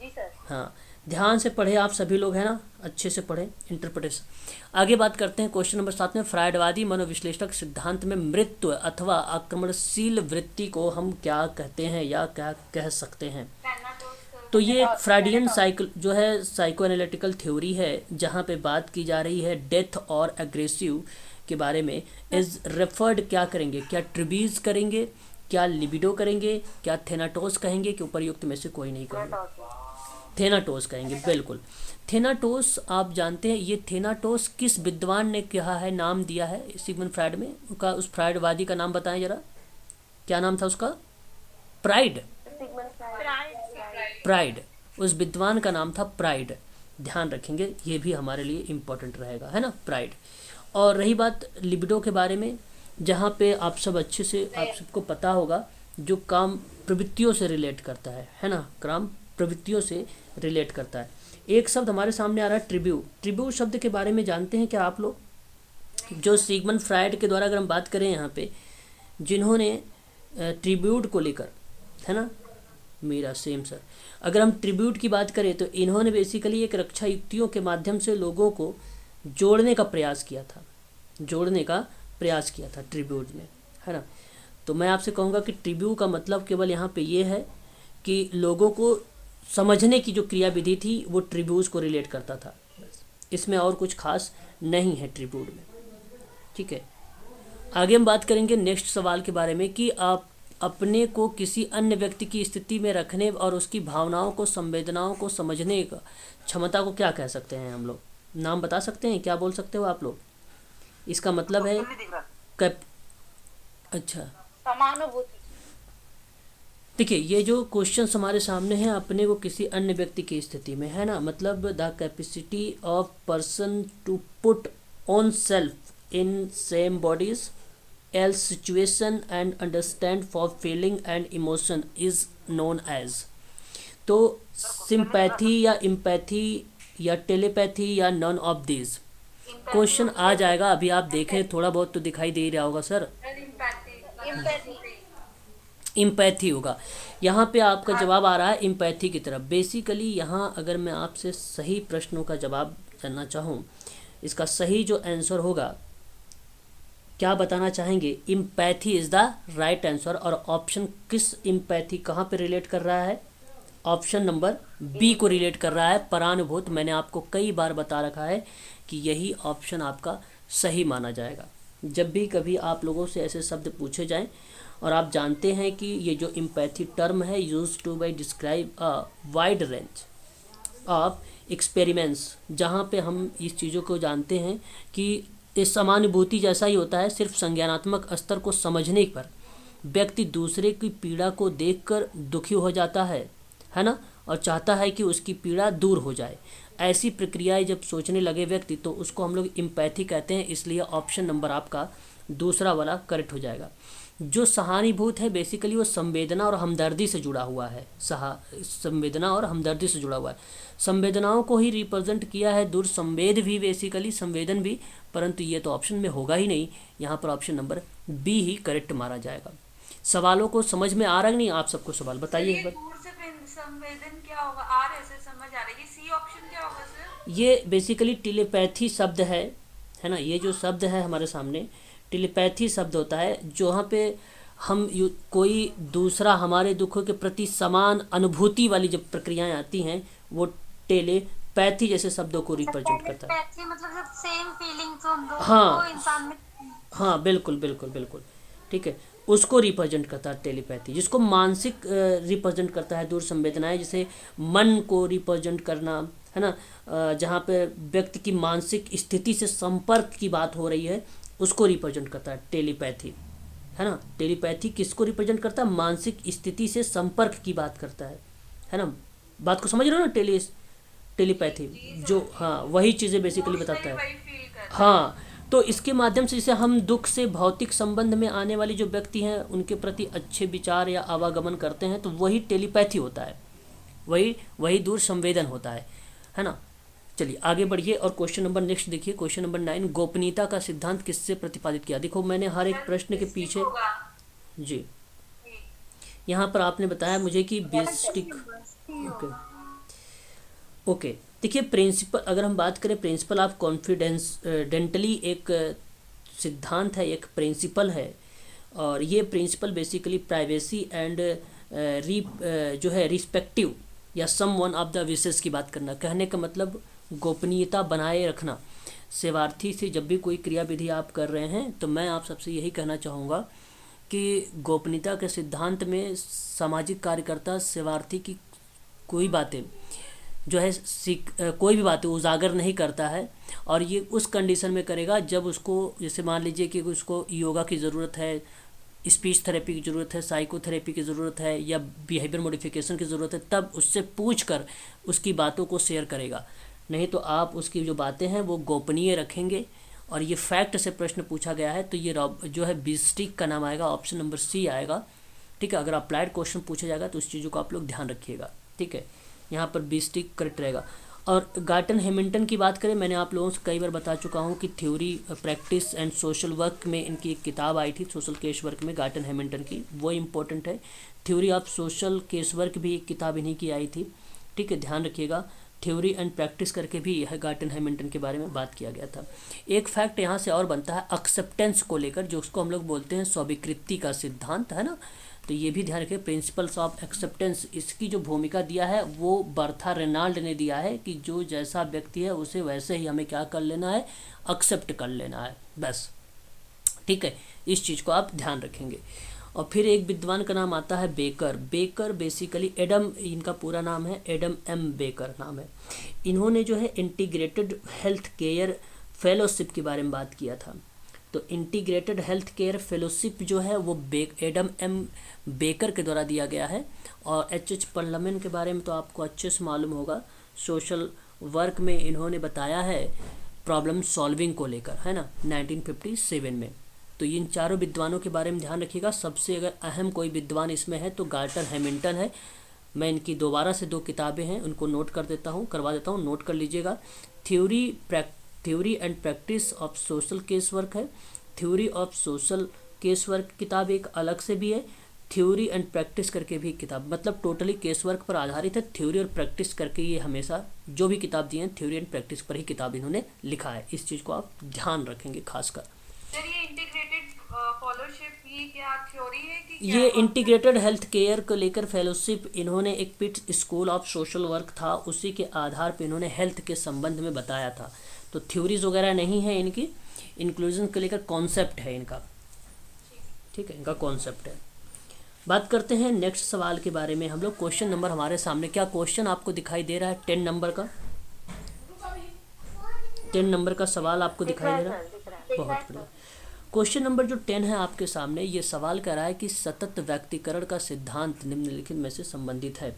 B: जी सर।
A: हाँ, ध्यान से पढ़े आप सभी लोग, है ना, अच्छे से पढ़े इंटरप्रिटेशन। आगे बात करते हैं क्वेश्चन नंबर 7 में। फ्रायडवादी मनोविश्लेषक सिद्धांत में मृत्यु अथवा आक्रमणशील वृत्ति को हम क्या कहते हैं या क्या कह सकते हैं? तो ये फ्राइडियन जो है साइको एनालिटिकल थ्योरी है, जहाँ पे बात की जा रही है डेथ और एग्रेसिव के बारे में। इज रेफर्ड क्या करेंगे? क्या ट्रिब्यूज करेंगे, क्या लिबिडो करेंगे, क्या थेनाटोस कहेंगे, कि उपरयुक्त में से कोई नहीं कहेंगे? थेनाटोस कहेंगे, बिल्कुल। थेनाटोस आप जानते हैं, ये थेनाटोस किस विद्वान ने कहा है, नाम दिया है सिगमंड फ्रायड में? उनका उस फ्रायडवादी का नाम बताएं जरा, क्या नाम था उसका? प्राइड, प्राइड, उस विद्वान का नाम था प्राइड। ध्यान रखेंगे, ये भी हमारे लिए इम्पोर्टेंट रहेगा, है ना, प्राइड। और रही बात लिबिडो के बारे में, जहाँ पे आप सब अच्छे से, आप सबको पता होगा, जो काम प्रवृत्तियों से रिलेट करता है ना, काम प्रवृत्तियों से रिलेट करता है। एक शब्द हमारे सामने आ रहा है ट्रिब्यू। ट्रिब्यू शब्द के बारे में जानते हैं क्या आप लोग? जो सिगमंड फ्रायड के द्वारा अगर हम बात करें यहाँ पे, जिन्होंने ट्रिब्यूट को लेकर, है ना, मेरा सेम सर, अगर हम ट्रिब्यूट की बात करें तो इन्होंने बेसिकली एक रक्षा युक्तियों के माध्यम से लोगों को जोड़ने का प्रयास किया था, ट्रिब्यूट ने, है ना। तो मैं आपसे कहूँगा कि ट्रिब्यू का मतलब केवल यहाँ पे ये है कि लोगों को समझने की जो क्रिया विधि थी वो ट्रिब्यूज को रिलेट करता था, इसमें और कुछ खास नहीं है ट्रिब्यूट में, ठीक है। आगे हम बात करेंगे नेक्स्ट सवाल के बारे में कि आप अपने को किसी अन्य व्यक्ति की स्थिति में रखने और उसकी भावनाओं को, संवेदनाओं को समझने का क्षमता को क्या कह सकते हैं हम लोग? नाम बता सकते हैं, क्या बोल सकते हो आप लोग? इसका मतलब है अच्छा,
B: समानुभूति।
A: देखिए, ये जो क्वेश्चन हमारे सामने हैं, अपने को किसी अन्य व्यक्ति की स्थिति में, है ना, मतलब the capacity of person to put on self in somebody's else situation and understand for feeling and emotion is known as. तो सिंपैथी या इम्पैथी या टेलीपैथी या नॉन ऑफ दिस क्वेश्चन आ जाएगा। अभी आप देखें, थोड़ा बहुत तो दिखाई दे ही रहा होगा सर। इम्पैथी होगा। यहाँ पे आपका जवाब आ रहा है इम्पैथी की तरफ। बेसिकली यहाँ अगर मैं आपसे सही प्रश्नों का जवाब जानना चाहूँ, इसका सही जो आंसर होगा, क्या बताना चाहेंगे? Empathy is the right answer. और ऑप्शन किस इम्पैथी कहाँ पे रिलेट कर रहा है? ऑप्शन नंबर बी को रिलेट कर रहा है, परानुभूत। मैंने आपको कई बार बता रखा है कि यही ऑप्शन आपका सही माना जाएगा। जब भी कभी आप लोगों से ऐसे शब्द पूछे जाएं और आप जानते हैं कि ये जो इम्पैथी टर्म है use two by describe a wide range of experiments, जहाँ पे हम इस चीज़ों को जानते हैं कि इस समानुभूति जैसा ही होता है। सिर्फ संज्ञानात्मक स्तर को समझने पर व्यक्ति दूसरे की पीड़ा को देखकर दुखी हो जाता है ना, और चाहता है कि उसकी पीड़ा दूर हो जाए। ऐसी प्रक्रियाएं जब सोचने लगे व्यक्ति, तो उसको हम लोग इम्पैथी कहते हैं। इसलिए ऑप्शन नंबर आपका दूसरा वाला करेक्ट हो जाएगा। जो सहानुभूत है बेसिकली वो संवेदना और हमदर्दी से जुड़ा हुआ है। संवेदना और हमदर्दी से जुड़ा हुआ है। संवेदनाओं को ही रिप्रेजेंट किया है, दूर संवेद भी, बेसिकली संवेदन भी, परंतु ये तो ऑप्शन में होगा ही नहीं। यहाँ पर ऑप्शन नंबर बी ही करेक्ट मारा जाएगा। सवालों को समझ में आ रहा नहीं? आप सबको सवाल बताइए एक बार।
C: संवेदन क्या होगा? आर ऐसे समझ आ रहा है। ये सी ऑप्शन क्या होगा सर?
A: ये बेसिकली टेलीपैथी शब्द है ना। ये जो शब्द है हमारे सामने, टेलीपैथी शब्द होता है, जहाँ पे हम कोई दूसरा हमारे दुखों के प्रति समान अनुभूति वाली जब प्रक्रियाएं आती हैं, वो टेलीपैथी जैसे शब्दों को रिप्रेजेंट करता है।
B: टेलीपैथी मतलब जब सेम फीलिंग्स हो दो
A: हाँ
B: इंसान में।
A: हाँ, बिल्कुल बिल्कुल बिल्कुल, ठीक है। उसको रिप्रेजेंट करता है टेलीपैथी, जिसको मानसिक रिप्रेजेंट करता है। दूर संवेदनाएं जैसे मन को रिप्रेजेंट करना, है ना, जहाँ पे व्यक्ति की मानसिक स्थिति से संपर्क की बात हो रही है, उसको रिप्रेजेंट करता है टेलीपैथी, है ना। टेलीपैथी किसको रिप्रेजेंट करता है? मानसिक स्थिति से संपर्क की बात करता है ना। बात को समझ रहे हो ना? टेलीपैथी जो, हाँ, वही चीज़ें बेसिकली बताता है। हाँ, तो इसके माध्यम से जैसे हम दुख से भौतिक संबंध में आने वाले जो व्यक्ति हैं उनके प्रति अच्छे विचार या आवागमन करते हैं, तो वही टेलीपैथी होता है, वही दूर संवेदन होता है ना। चलिए आगे बढ़िए और क्वेश्चन नंबर नेक्स्ट देखिए। क्वेश्चन नंबर 9, गोपनीयता का सिद्धांत किससे प्रतिपादित किया? देखो मैंने हर एक प्रश्न के पीछे जी, यहाँ पर आपने बताया मुझे कि बेसिक, ओके। देखिए प्रिंसिपल, अगर हम बात करें प्रिंसिपल ऑफ कॉन्फिडेंटली, एक सिद्धांत है, एक प्रिंसिपल है। और ये प्रिंसिपल बेसिकली प्राइवेसी एंड जो है रिस्पेक्टिव या सम वन ऑफ द विशेष की बात करना। कहने का मतलब गोपनीयता बनाए रखना। सेवार्थी से जब भी कोई क्रिया विधि आप कर रहे हैं, तो मैं आप सबसे यही कहना चाहूँगा कि गोपनीयता के सिद्धांत में सामाजिक कार्यकर्ता सेवार्थी की कोई बातें जो है कोई भी बातें उजागर नहीं करता है। और ये उस कंडीशन में करेगा जब उसको, जैसे मान लीजिए कि उसको योगा की ज़रूरत है, स्पीच थेरेपी की ज़रूरत है, साइकोथेरेपी की ज़रूरत है, या बिहेवियर मॉडिफिकेशन की ज़रूरत है, तब उससे पूछ कर उसकी बातों को शेयर करेगा। नहीं तो आप उसकी जो बातें हैं वो गोपनीय रखेंगे। और ये फैक्ट से प्रश्न पूछा गया है, तो ये जो है बिस्टिक का नाम आएगा, ऑप्शन नंबर सी आएगा, ठीक है। अगर अप्लाइड क्वेश्चन पूछा जाएगा तो उस चीज़ों को आप लोग ध्यान रखिएगा, ठीक है। यहाँ पर बिस्टिक करेक्ट रहेगा। और गार्टन हैमिल्टन की बात करें, मैंने आप लोगों से कई बार बता चुका हूँ कि theory practice and social work में इनकी एक किताब आई थी, सोशल केस वर्क में, गार्टन हैमिल्टन की, वो इम्पोर्टेंट है। Theory of social case work भी एक किताब इन्हीं की आई थी, ठीक है, ध्यान रखिएगा। थ्योरी एंड प्रैक्टिस करके भी यह गार्टन हैमिल्टन के बारे में बात किया गया था। एक फैक्ट यहाँ से और बनता है एक्सेप्टेंस को लेकर, जो उसको हम लोग बोलते हैं स्वीकृति का सिद्धांत, है ना। तो ये भी ध्यान रखें, प्रिंसिपल्स ऑफ एक्सेप्टेंस, इसकी जो भूमिका दिया है वो बर्था रेनाल्ड ने दिया है कि जो जैसा व्यक्ति है उसे वैसे ही हमें क्या कर लेना है, एक्सेप्ट कर लेना है, बस, ठीक है। इस चीज़ को आप ध्यान रखेंगे। और फिर एक विद्वान का नाम आता है बेकर। बेकर बेसिकली एडम, इनका पूरा नाम है एडम एम बेकर नाम है। इन्होंने जो है इंटीग्रेटेड हेल्थ केयर फेलोशिप के बारे में बात किया था। तो इंटीग्रेटेड हेल्थ केयर फेलोशिप जो है वो एडम एम बेकर के द्वारा दिया गया है। और एच पर्लमैन के बारे में तो आपको अच्छे से मालूम होगा, सोशल वर्क में इन्होंने बताया है प्रॉब्लम सॉल्विंग को लेकर, है ना, 1957 में। तो इन चारों विद्वानों के बारे में ध्यान रखिएगा। सबसे अगर अहम कोई विद्वान इसमें है तो गार्टन हैमिल्टन है, मैं इनकी दोबारा से 2 किताबें हैं उनको नोट कर देता हूँ, करवा देता हूँ, नोट कर लीजिएगा। Theory and practice of social case work है, theory of social case work किताब एक अलग से भी है, थ्योरी एंड प्रैक्टिस करके भी किताब, मतलब टोटली केस वर्क पर आधारित है। थ्योरी और प्रैक्टिस करके ये हमेशा जो भी किताब दी है थ्योरी एंड प्रैक्टिस पर ही किताब इन्होंने लिखा है, इस चीज़ को आप ध्यान रखेंगे खासकर।
C: सर ये इंटीग्रेटेड फॉलोशिप ये क्या थ्योरी है कि क्या
A: ये इंटीग्रेटेड हेल्थ केयर को लेकर फेलोशिप इन्होंने एक पिट स्कूल ऑफ सोशल वर्क था, उसी के आधार पर इन्होंने हेल्थ के संबंध में बताया था। तो थ्योरीज वगैरह नहीं है इनकी, इंक्लूजन को लेकर कॉन्सेप्ट है इनका, ठीक है, इनका कॉन्सेप्ट है। बात करते हैं नेक्स्ट सवाल के बारे में हम लोग। क्वेश्चन नंबर हमारे सामने, क्या क्वेश्चन आपको दिखाई दे रहा है? 10 नंबर का, 10 नंबर का सवाल आपको दिखाई दे रहा है? बहुत बढ़िया। क्वेश्चन नंबर जो 10 है आपके सामने, ये सवाल कर रहा है कि सतत व्यक्तिकरण का सिद्धांत निम्नलिखित में से संबंधित है।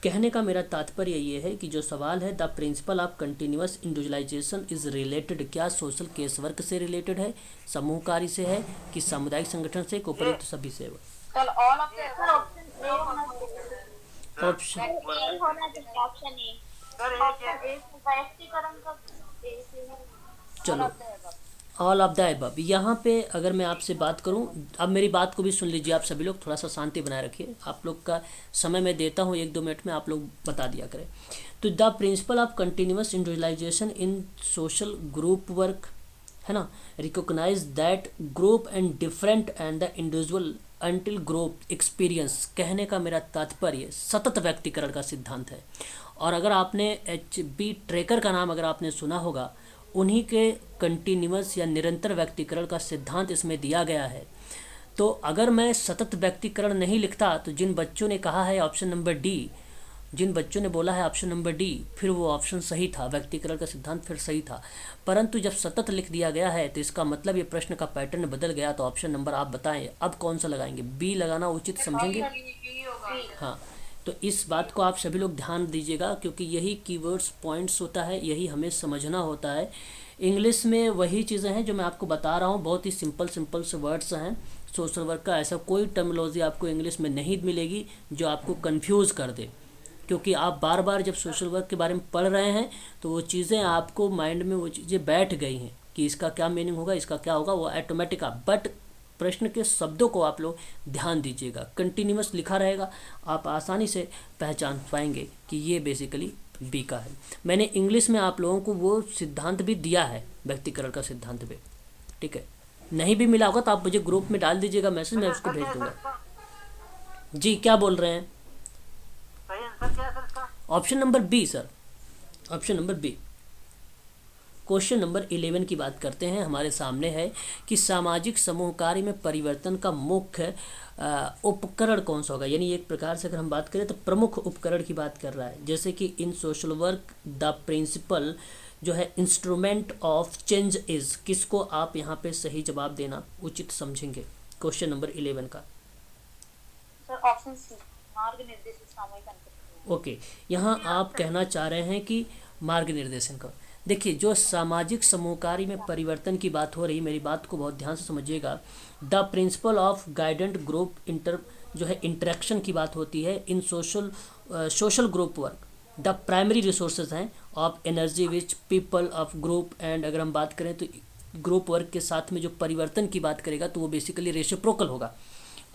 A: कहने का मेरा तात्पर्य ये है कि जो सवाल है, the principle of continuous individualisation is related, क्या सोशल केस वर्क से रिलेटेड है, समूह कार्य से है, कि सामुदायिक संगठन से, उपयुक्त सभी से?
B: All of the
A: option
B: A होना चाहिए, ऑप्शन ए।
D: सर एक है
B: व्यक्तिकरण का
A: चलो ऑल ऑफ द अबव। यहाँ पे अगर मैं आपसे बात करूँ, अब मेरी बात को भी सुन लीजिए आप सभी लोग, थोड़ा सा शांति बनाए रखिए। आप लोग का समय मैं देता हूँ 1-2 मिनट में, आप लोग बता दिया करें। तो the principle of continuous individualization in social group work है ना, recognize that group and different and the individual until group experience. कहने का मेरा तात्पर्य सतत व्यक्तिकरण का सिद्धांत है। और अगर आपने HB ट्रेकर का नाम अगर आपने सुना होगा, उन्हीं के कंटिन्यूअस या निरंतर व्यक्तिकरण का सिद्धांत इसमें दिया गया है। तो अगर मैं सतत व्यक्तिकरण नहीं लिखता, तो जिन बच्चों ने कहा है ऑप्शन नंबर डी, जिन बच्चों ने बोला है ऑप्शन नंबर डी, फिर वो ऑप्शन सही था, व्यक्तिकरण का सिद्धांत फिर सही था। परंतु जब सतत लिख दिया गया है तो इसका मतलब ये प्रश्न का पैटर्न बदल गया। तो ऑप्शन नंबर आप बताएं अब कौन सा लगाएंगे? बी लगाना उचित समझेंगे?
C: ये होगा?
A: हाँ, तो इस बात को आप सभी लोग ध्यान दीजिएगा, क्योंकि यही कीवर्ड्स पॉइंट्स होता है, यही हमें समझना होता है। इंग्लिश में वही चीज़ें हैं जो मैं आपको बता रहा हूँ, बहुत ही सिंपल से वर्ड्स हैं। सोशल वर्क का ऐसा कोई टर्मिनोलॉजी आपको इंग्लिश में नहीं मिलेगी जो आपको कंफ्यूज कर दे, क्योंकि आप बार बार जब सोशल वर्क के बारे में पढ़ रहे हैं तो वो चीज़ें आपको माइंड में वो चीज़ें बैठ गई हैं कि इसका क्या मीनिंग होगा, इसका क्या होगा, वो ऑटोमेटिक आप, बट प्रश्न के शब्दों को आप लोग ध्यान दीजिएगा। कंटिन्यूअस लिखा रहेगा, आप आसानी से पहचान पाएंगे कि ये बेसिकली बी का है। मैंने इंग्लिश में आप लोगों को वो सिद्धांत भी दिया है, व्यक्तिकरण का सिद्धांत भी, ठीक है। नहीं भी मिला होगा तो आप मुझे ग्रुप में डाल दीजिएगा मैसेज, मैं उसको भेज दूंगा। जी क्या बोल रहे हैं?
D: सही आंसर क्या है सर इसका?
A: Option number B sir, option number B. Question number 11 की बात करते हैं। हमारे सामने है कि सामाजिक समूह कार्य में परिवर्तन का मुख्य उपकरण कौन सा होगा। यानी एक प्रकार से अगर हम बात करें तो प्रमुख उपकरण की बात कर रहा है। जैसे कि इन सोशल वर्क द प्रिंसिपल जो है इंस्ट्रूमेंट ऑफ चेंज इज, किसको आप यहाँ पे सही जवाब देना उचित समझेंगे? क्वेश्चन नंबर 11 का
B: सर ऑप्शन सी, मार्ग निर्देशित सामूहिक अंतर्क्रिया।
A: ओके, यहाँ आप कहना चाह रहे हैं कि मार्ग निर्देशन का। देखिए, जो सामाजिक समूह कार्य में परिवर्तन की बात हो रही, मेरी बात को बहुत ध्यान से समझिएगा। The principle of guided group जो है इंटरेक्शन की बात होती है in social group work. The primary resources हैं of energy which people of group and, अगर हम बात करें तो ग्रुप वर्क के साथ में जो परिवर्तन की बात करेगा तो वो बेसिकली रेसिप्रोकल होगा।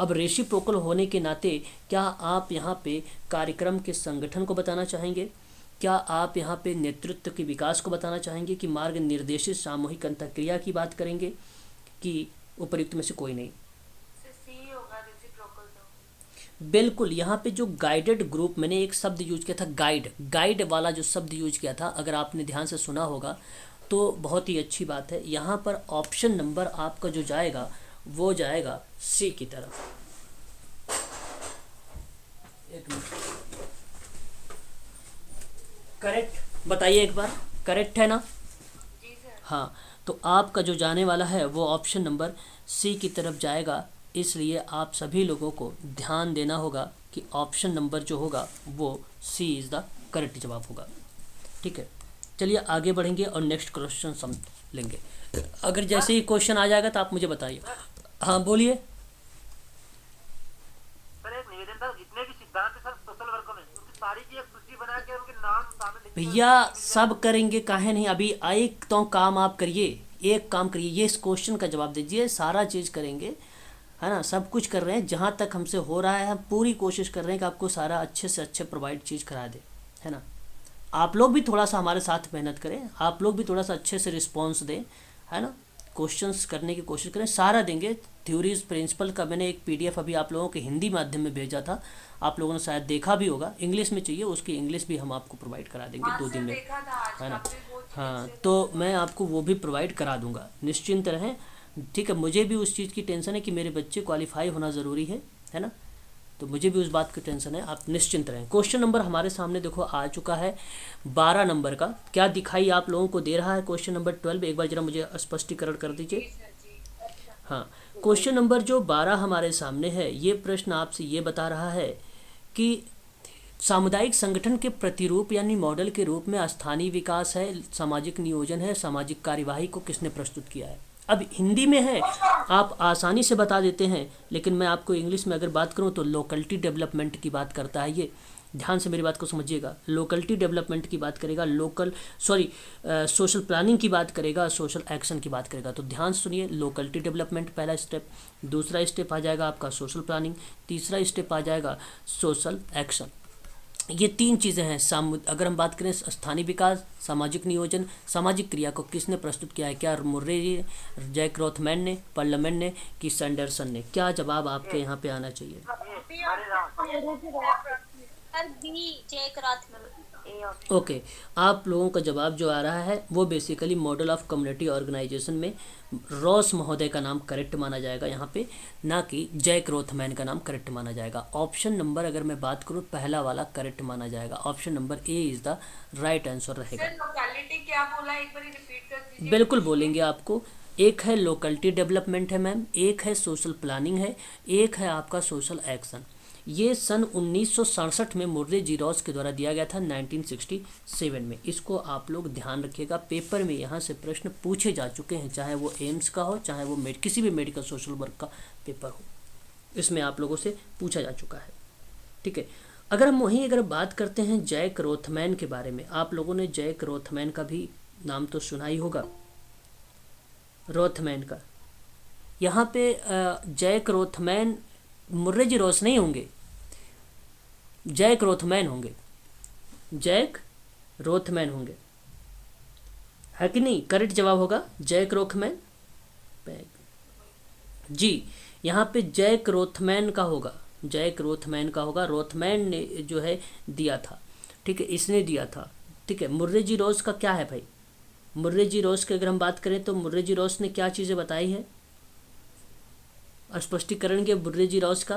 A: अब रेसिप्रोकल होने के नाते क्या आप यहाँ पे कार्यक्रम के संगठन को बताना चाहेंगे? क्या आप यहाँ पे नेतृत्व के विकास को बताना चाहेंगे कि मार्ग निर्देशित सामूहिक अंतःक्रिया की बात करेंगे, कि उपयुक्त में से कोई नहीं?
C: सी होगा रेसिप्रोकल। तो
A: बिल्कुल, यहाँ पे जो गाइडेड ग्रुप, मैंने एक शब्द यूज किया था गाइड वाला जो शब्द यूज किया था, अगर आपने ध्यान से सुना होगा तो बहुत ही अच्छी बात है। यहाँ पर ऑप्शन नंबर आपका जो जाएगा वो जाएगा सी की तरफ। एक मिनट, करेक्ट बताइए एक बार, करेक्ट है ना?
C: जी सर।
A: हाँ, तो आपका जो जाने वाला है वो ऑप्शन नंबर सी की तरफ जाएगा। इसलिए आप सभी लोगों को ध्यान देना होगा कि ऑप्शन नंबर जो होगा वो सी इज़ द करेक्ट जवाब होगा, ठीक है। चलिए आगे बढ़ेंगे और नेक्स्ट क्वेश्चन समझ लेंगे। अगर जैसे ही क्वेश्चन आ जाएगा तो आप मुझे बताइए। हाँ बोलिए।
D: सर एक निवेदन था, जितने भी सिद्धांत सर सोशल की एक सूची बना के उनके नाम सामने लिख के
A: भैया सब करेंगे, काहे नहीं। अभी एक तो काम आप करिए, एक काम करिए, ये इस क्वेश्चन का जवाब दीजिए, सारा चीज़ करेंगे, है ना, सब कुछ कर रहे हैं, जहाँ तक हमसे हो रहा है हम पूरी कोशिश कर रहे हैं कि आपको सारा अच्छे से अच्छे प्रोवाइड चीज़ करा दे, है ना। आप लोग भी थोड़ा सा हमारे साथ मेहनत करें, आप लोग भी थोड़ा सा अच्छे से रिस्पॉन्स दें, है ना, क्वेश्चंस करने की कोशिश करें, सारा देंगे। थ्योरीज प्रिंसिपल का मैंने एक पीडीएफ अभी आप लोगों के हिंदी माध्यम में भेजा था, आप लोगों ने शायद देखा भी होगा। इंग्लिश में चाहिए, उसकी इंग्लिश भी हम आपको प्रोवाइड करा देंगे 2 दिन में,
C: देखा था आज
A: है ना।
C: काफी वो चीज़
A: हाँ,
C: से
A: तो मैं आपको वो भी प्रोवाइड करा दूंगा, निश्चिंत रहें, ठीक है। मुझे भी उस चीज़ की टेंशन है कि मेरे बच्चे क्वालिफाई होना ज़रूरी है ना, तो मुझे भी उस बात की टेंशन है, आप निश्चिंत रहें। क्वेश्चन नंबर हमारे सामने देखो आ चुका है 12 नंबर का, क्या दिखाई आप लोगों को दे रहा है क्वेश्चन नंबर 12, एक बार जरा मुझे स्पष्टीकरण कर दीजिए। हाँ, क्वेश्चन नंबर जो 12 हमारे सामने है, ये प्रश्न आपसे ये बता रहा है कि सामुदायिक संगठन के प्रतिरूप यानी मॉडल के रूप में स्थानीय विकास है, सामाजिक नियोजन है, सामाजिक कार्यवाही को किसने प्रस्तुत किया है। अब हिंदी में है, आप आसानी से बता देते हैं, लेकिन मैं आपको इंग्लिश में अगर बात करूं तो लोकलिटी डेवलपमेंट की बात करता है ये, ध्यान से मेरी बात को समझिएगा। लोकलिटी डेवलपमेंट की बात करेगा, सोशल प्लानिंग की बात करेगा, सोशल एक्शन की बात करेगा। तो ध्यान से सुनिए, लोकलिटी डेवलपमेंट पहला स्टेप, दूसरा स्टेप आ जाएगा आपका सोशल प्लानिंग, तीसरा स्टेप आ जाएगा सोशल एक्शन। ये 3 चीज़ें हैं। अगर हम बात करें स्थानीय विकास, सामाजिक नियोजन, सामाजिक क्रिया को किसने प्रस्तुत किया है, क्या मुर्रे जी, जैक रोथमैन ने, पार्लियामेंट ने, कि सैंडरसन ने, क्या जवाब आपके यहाँ पे आना चाहिए। ओके, आप लोगों का जवाब जो आ रहा है वो basically model of community organization में रॉस महोदय का नाम करेक्ट माना जाएगा यहाँ पे, ना कि जैक रोथमैन का नाम करेक्ट माना जाएगा। ऑप्शन नंबर अगर मैं बात करूँ पहला वाला करेक्ट माना जाएगा, option number A is the right answer रहेगा।
C: सर लोकेलिटी क्या बोला, एक बार रिपीट कर दीजिए।
A: बिल्कुल बोलेंगे आपको, एक है लोकलिटी डेवलपमेंट है मैम, एक है सोशल प्लानिंग है, एक है आपका सोशल एक्शन। ये सन 1967 में मुर्रे जी रॉस के द्वारा दिया गया था 1967 में। इसको आप लोग ध्यान रखिएगा, पेपर में यहाँ से प्रश्न पूछे जा चुके हैं, चाहे वो एम्स का हो, चाहे वो किसी भी मेडिकल सोशल वर्क का पेपर हो, इसमें आप लोगों से पूछा जा चुका है, ठीक है। अगर हम वहीं अगर बात करते हैं जैक रोथमैन के बारे में, आप लोगों ने जैक रोथमैन का भी नाम तो सुना ही होगा, रोथमैन का। यहाँ पे जैक रोथमैन, मुर्रे जी रॉस नहीं होंगे, जैक रोथमैन होंगे, जैक रोथमैन होंगे, है कि नहीं। करेक्ट जवाब होगा जैक रोथमैन जी। यहाँ पे जैक रोथमैन का होगा, जैक रोथमैन का होगा, रोथमैन ने जो है दिया था, ठीक है, इसने दिया था, ठीक है। मुर्रे जी रॉस का क्या है भाई, मुर्रे जी रॉस की अगर हम बात करें तो मुर्रे जी रॉस ने क्या चीज़ें बताई है, स्पष्टीकरण के मुर्रे जी रॉस का।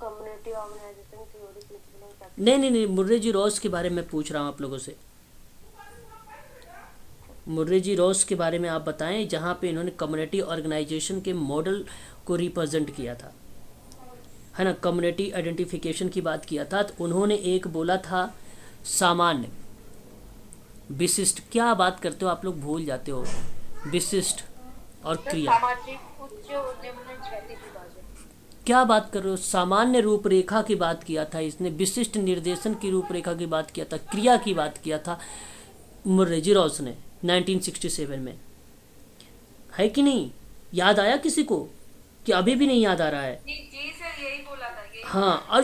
E: कम्युनिटी ऑर्गेनाइजेशन थ्योरी
A: नहीं, मुर्रे जी रॉस के बारे में पूछ रहा हूँ आप लोगों से, मुर्रे जी रॉस के बारे में आप बताएं, जहाँ पे इन्होंने कम्युनिटी ऑर्गेनाइजेशन के मॉडल को रिप्रेजेंट किया था, है ना, कम्युनिटी आइडेंटिफिकेशन की बात किया था। तो उन्होंने एक बोला था सामान्य, विशिष्ट, क्या बात करते हो आप लोग, भूल जाते हो, विशिष्ट और क्रिया,
E: सामाजिक उच्च निम्न क्षैतिज विभाजन,
A: क्या बात कर रहे हो। सामान्य रूपरेखा की बात किया था इसने, विशिष्ट निर्देशन की रूपरेखा की बात किया था, क्रिया की बात किया था मुर्रे जी रॉस ने 1967 में, है कि नहीं। याद आया किसी को कि अभी भी नहीं याद आ रहा है।
C: जी सर यही बोला था ये।
A: हाँ, और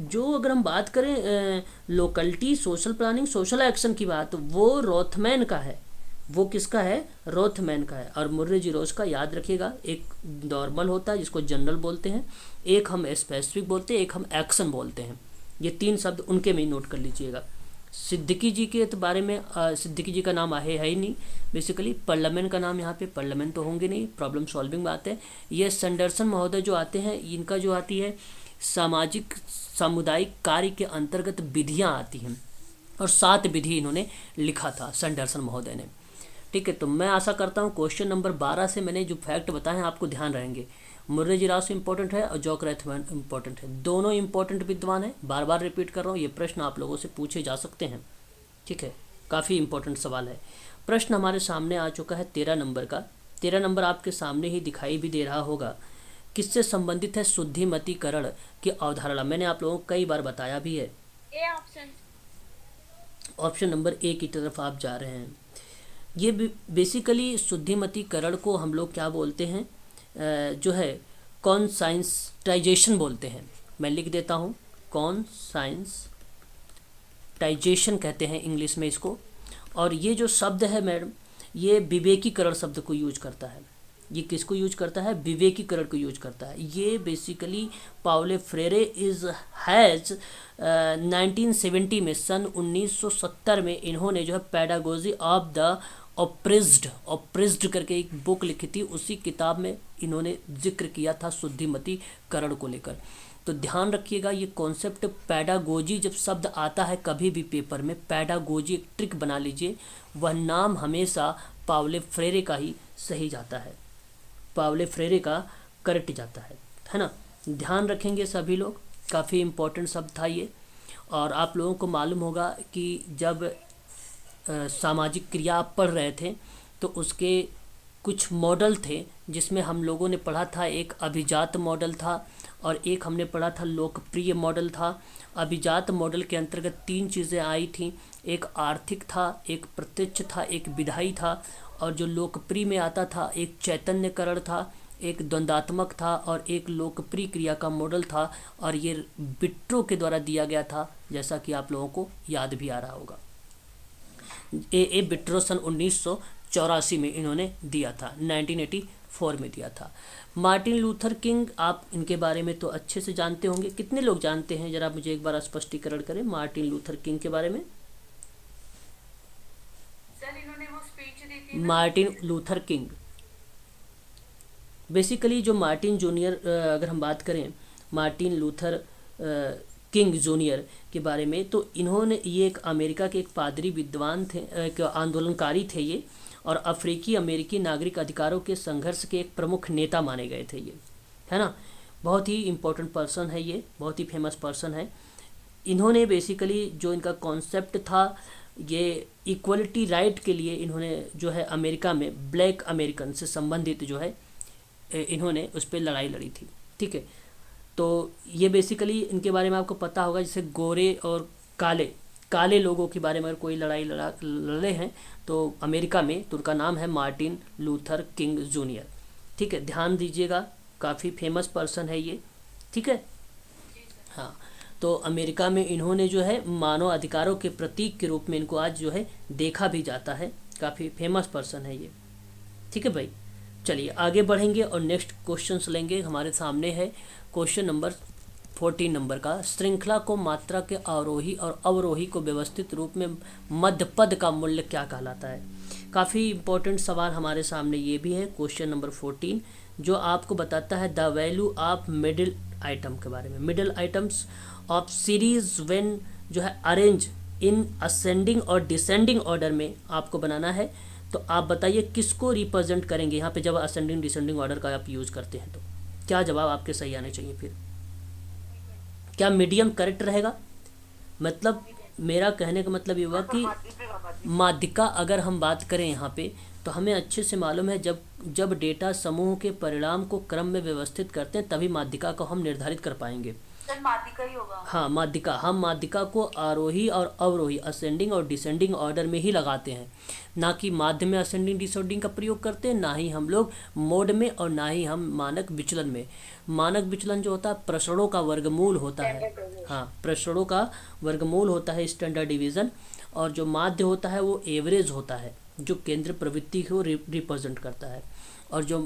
A: जो अगर हम बात करें locality, social planning, social action की बात, वो रोथमैन का है, वो किसका है, रोथमैन का है। और मुर्रे जी रॉस का याद रखिएगा, एक नॉर्मल होता है जिसको जनरल बोलते हैं, एक हम स्पेसिफिक बोलते हैं, एक हम एक्शन बोलते हैं। ये 3 शब्द उनके में ही नोट कर लीजिएगा। सिद्दीकी जी के बारे में सिद्दीकी जी का नाम है ही नहीं बेसिकली, पार्लियामेंट का नाम यहाँ पे, पार्लियामेंट तो होंगे नहीं, प्रॉब्लम सॉल्विंग बात है। ये सैंडरसन महोदय जो आते हैं, इनका जो आती है सामाजिक सामुदायिक कार्य के अंतर्गत विधियाँ आती हैं, और 7 विधि इन्होंने लिखा था सैंडरसन महोदय ने, ठीक है। तो मैं आशा करता हूँ क्वेश्चन नंबर 12 से मैंने जो फैक्ट बताए हैं आपको ध्यान रहेंगे। मुर्रे जी रॉस इंपॉर्टेंट है और जैक रोथमैन इंपॉर्टेंट है, दोनों इंपॉर्टेंट विद्वान है, बार बार रिपीट कर रहा हूँ, ये प्रश्न आप लोगों से पूछे जा सकते हैं, ठीक है, काफ़ी इंपॉर्टेंट सवाल है। प्रश्न हमारे सामने आ चुका है 13 नंबर का, 13 नंबर आपके सामने ही दिखाई भी दे रहा होगा किससे संबंधित है शुद्धिमतीकरण की अवधारणा? मैंने आप लोगों को कई बार बताया भी है।
E: A option.
A: Option number A की तरफ आप जा रहे हैं। ये बेसिकली शुद्धिमतीकरण को हम लोग क्या बोलते हैं, जो है कॉन्साइंटाइजेशन बोलते हैं। मैं लिख देता हूँ, कॉन्साइंटाइजेशन कहते हैं इंग्लिश में इसको। और ये जो शब्द है मैडम, ये विवेकीकरण शब्द को यूज करता है। ये किसको यूज करता है? विवेकीकरण को यूज करता है। ये basically Paule Frere is has 1970 में, सन 1970 में इन्होंने जो है पैडागोजी ऑफ द ऑप्रेस्ड करके एक बुक लिखी थी। उसी किताब में इन्होंने जिक्र किया था शुद्धिमतीकरण को लेकर। तो ध्यान रखिएगा, ये कॉन्सेप्ट पैडागोजी जब शब्द आता है कभी भी पेपर में, पैडागोजी एक ट्रिक बना लीजिए, वह नाम हमेशा पाउले फ्रेरे का ही सही जाता है, पाउले फ्रेरे का करेक्ट जाता है ना। ध्यान रखेंगे सभी लोग, काफ़ी इम्पोर्टेंट शब्द था ये। और आप लोगों को मालूम होगा कि जब सामाजिक क्रिया आप पढ़ रहे थे तो उसके कुछ मॉडल थे, जिसमें हम लोगों ने पढ़ा था, एक अभिजात मॉडल था और एक हमने पढ़ा था लोकप्रिय मॉडल था। अभिजात मॉडल के अंतर्गत 3 चीज़ें आई थी, एक आर्थिक था, एक प्रत्यक्ष था, एक विधायी था। और जो लोकप्रिय में आता था, एक चैतन्यकरण था, एक द्वंद्वात्मक था और एक लोकप्रिय क्रिया का मॉडल था। और ये बिट्रो के द्वारा दिया गया था, जैसा कि आप लोगों को याद भी आ रहा होगा। ए बिट्रो सन 1984 में इन्होंने दिया था, 1984 में दिया था। मार्टिन लूथर किंग, आप इनके बारे में तो अच्छे से जानते होंगे। कितने लोग जानते हैं, जरा मुझे एक बार स्पष्टीकरण करें मार्टिन लूथर किंग के बारे में।
C: सर इन्होंने वो स्पीच दी थी
A: मार्टिन लूथर किंग बेसिकली जो मार्टिन जूनियर, अगर हम बात करें मार्टिन लूथर किंग जूनियर के बारे में, तो इन्होंने, ये एक अमेरिका के एक पादरी विद्वान थे, एक आंदोलनकारी थे ये, और अफ्रीकी अमेरिकी नागरिक अधिकारों के संघर्ष के एक प्रमुख नेता माने गए थे ये, है ना। बहुत ही इम्पोर्टेंट पर्सन है ये, बहुत ही फेमस पर्सन है। इन्होंने बेसिकली जो इनका कॉन्सेप्ट था, ये इक्वलिटी राइट के लिए इन्होंने जो है अमेरिका में ब्लैक अमेरिकन से संबंधित जो है इन्होंने उस पर लड़ाई लड़ी थी, ठीक है। तो ये बेसिकली इनके बारे में आपको पता होगा, जैसे गोरे और काले लोगों के बारे में अगर कोई लड़ाई लड़े हैं तो अमेरिका में, तो उनका नाम है मार्टिन लूथर किंग जूनियर, ठीक है। ध्यान दीजिएगा, काफ़ी फेमस पर्सन है ये, ठीक है। हाँ, तो अमेरिका में इन्होंने जो है मानव अधिकारों के प्रतीक के रूप में इनको आज जो है देखा भी जाता है। काफ़ी फेमस पर्सन है ये, ठीक है भाई। चलिए आगे बढ़ेंगे और नेक्स्ट क्वेश्चंस लेंगे। हमारे सामने है क्वेश्चन नंबर 14 नंबर का, श्रृंखला को मात्रा के आरोही और अवरोही को व्यवस्थित रूप में मध्य पद का मूल्य क्या कहलाता है। काफ़ी इंपॉर्टेंट सवाल हमारे सामने ये भी है, क्वेश्चन नंबर 14, जो आपको बताता है the value of middle item के बारे में। Middle items of series when जो है अरेंज इन असेंडिंग और डिसेंडिंग ऑर्डर में आपको बनाना है। तो आप बताइए किसको रिप्रेजेंट करेंगे यहाँ पे जब असेंडिंग डिसेंडिंग ऑर्डर का आप यूज़ करते हैं, तो क्या जवाब आपके सही आने चाहिए। फिर क्या मीडियम करेक्ट रहेगा? मतलब मेरा कहने का मतलब ये हुआ कि माध्यिका अगर हम बात करें यहाँ पे, तो हमें अच्छे से मालूम है जब डेटा समूह के परिणाम को क्रम में व्यवस्थित करते हैं तभी माध्यिका को हम निर्धारित कर पाएंगे।
C: सर माध्यिका ही होगा।
A: हाँ, माध्यिका, हम माध्यिका को आरोही और अवरोही, असेंडिंग और डिसेंडिंग ऑर्डर में ही लगाते हैं, ना कि माध्य में असेंडिंग डिसेंडिंग का प्रयोग करते हैं, ना ही हम लोग मोड में, और ना ही हम मानक विचलन में। मानक विचलन जो होता है प्रसरणों का वर्गमूल होता है, हाँ, प्रसरणों का वर्गमूल होता है स्टैंडर्ड डिवीज़न। और जो माध्य होता है वो एवरेज होता है, जो केंद्र प्रवृत्ति को रिप्रेजेंट करता है। और जो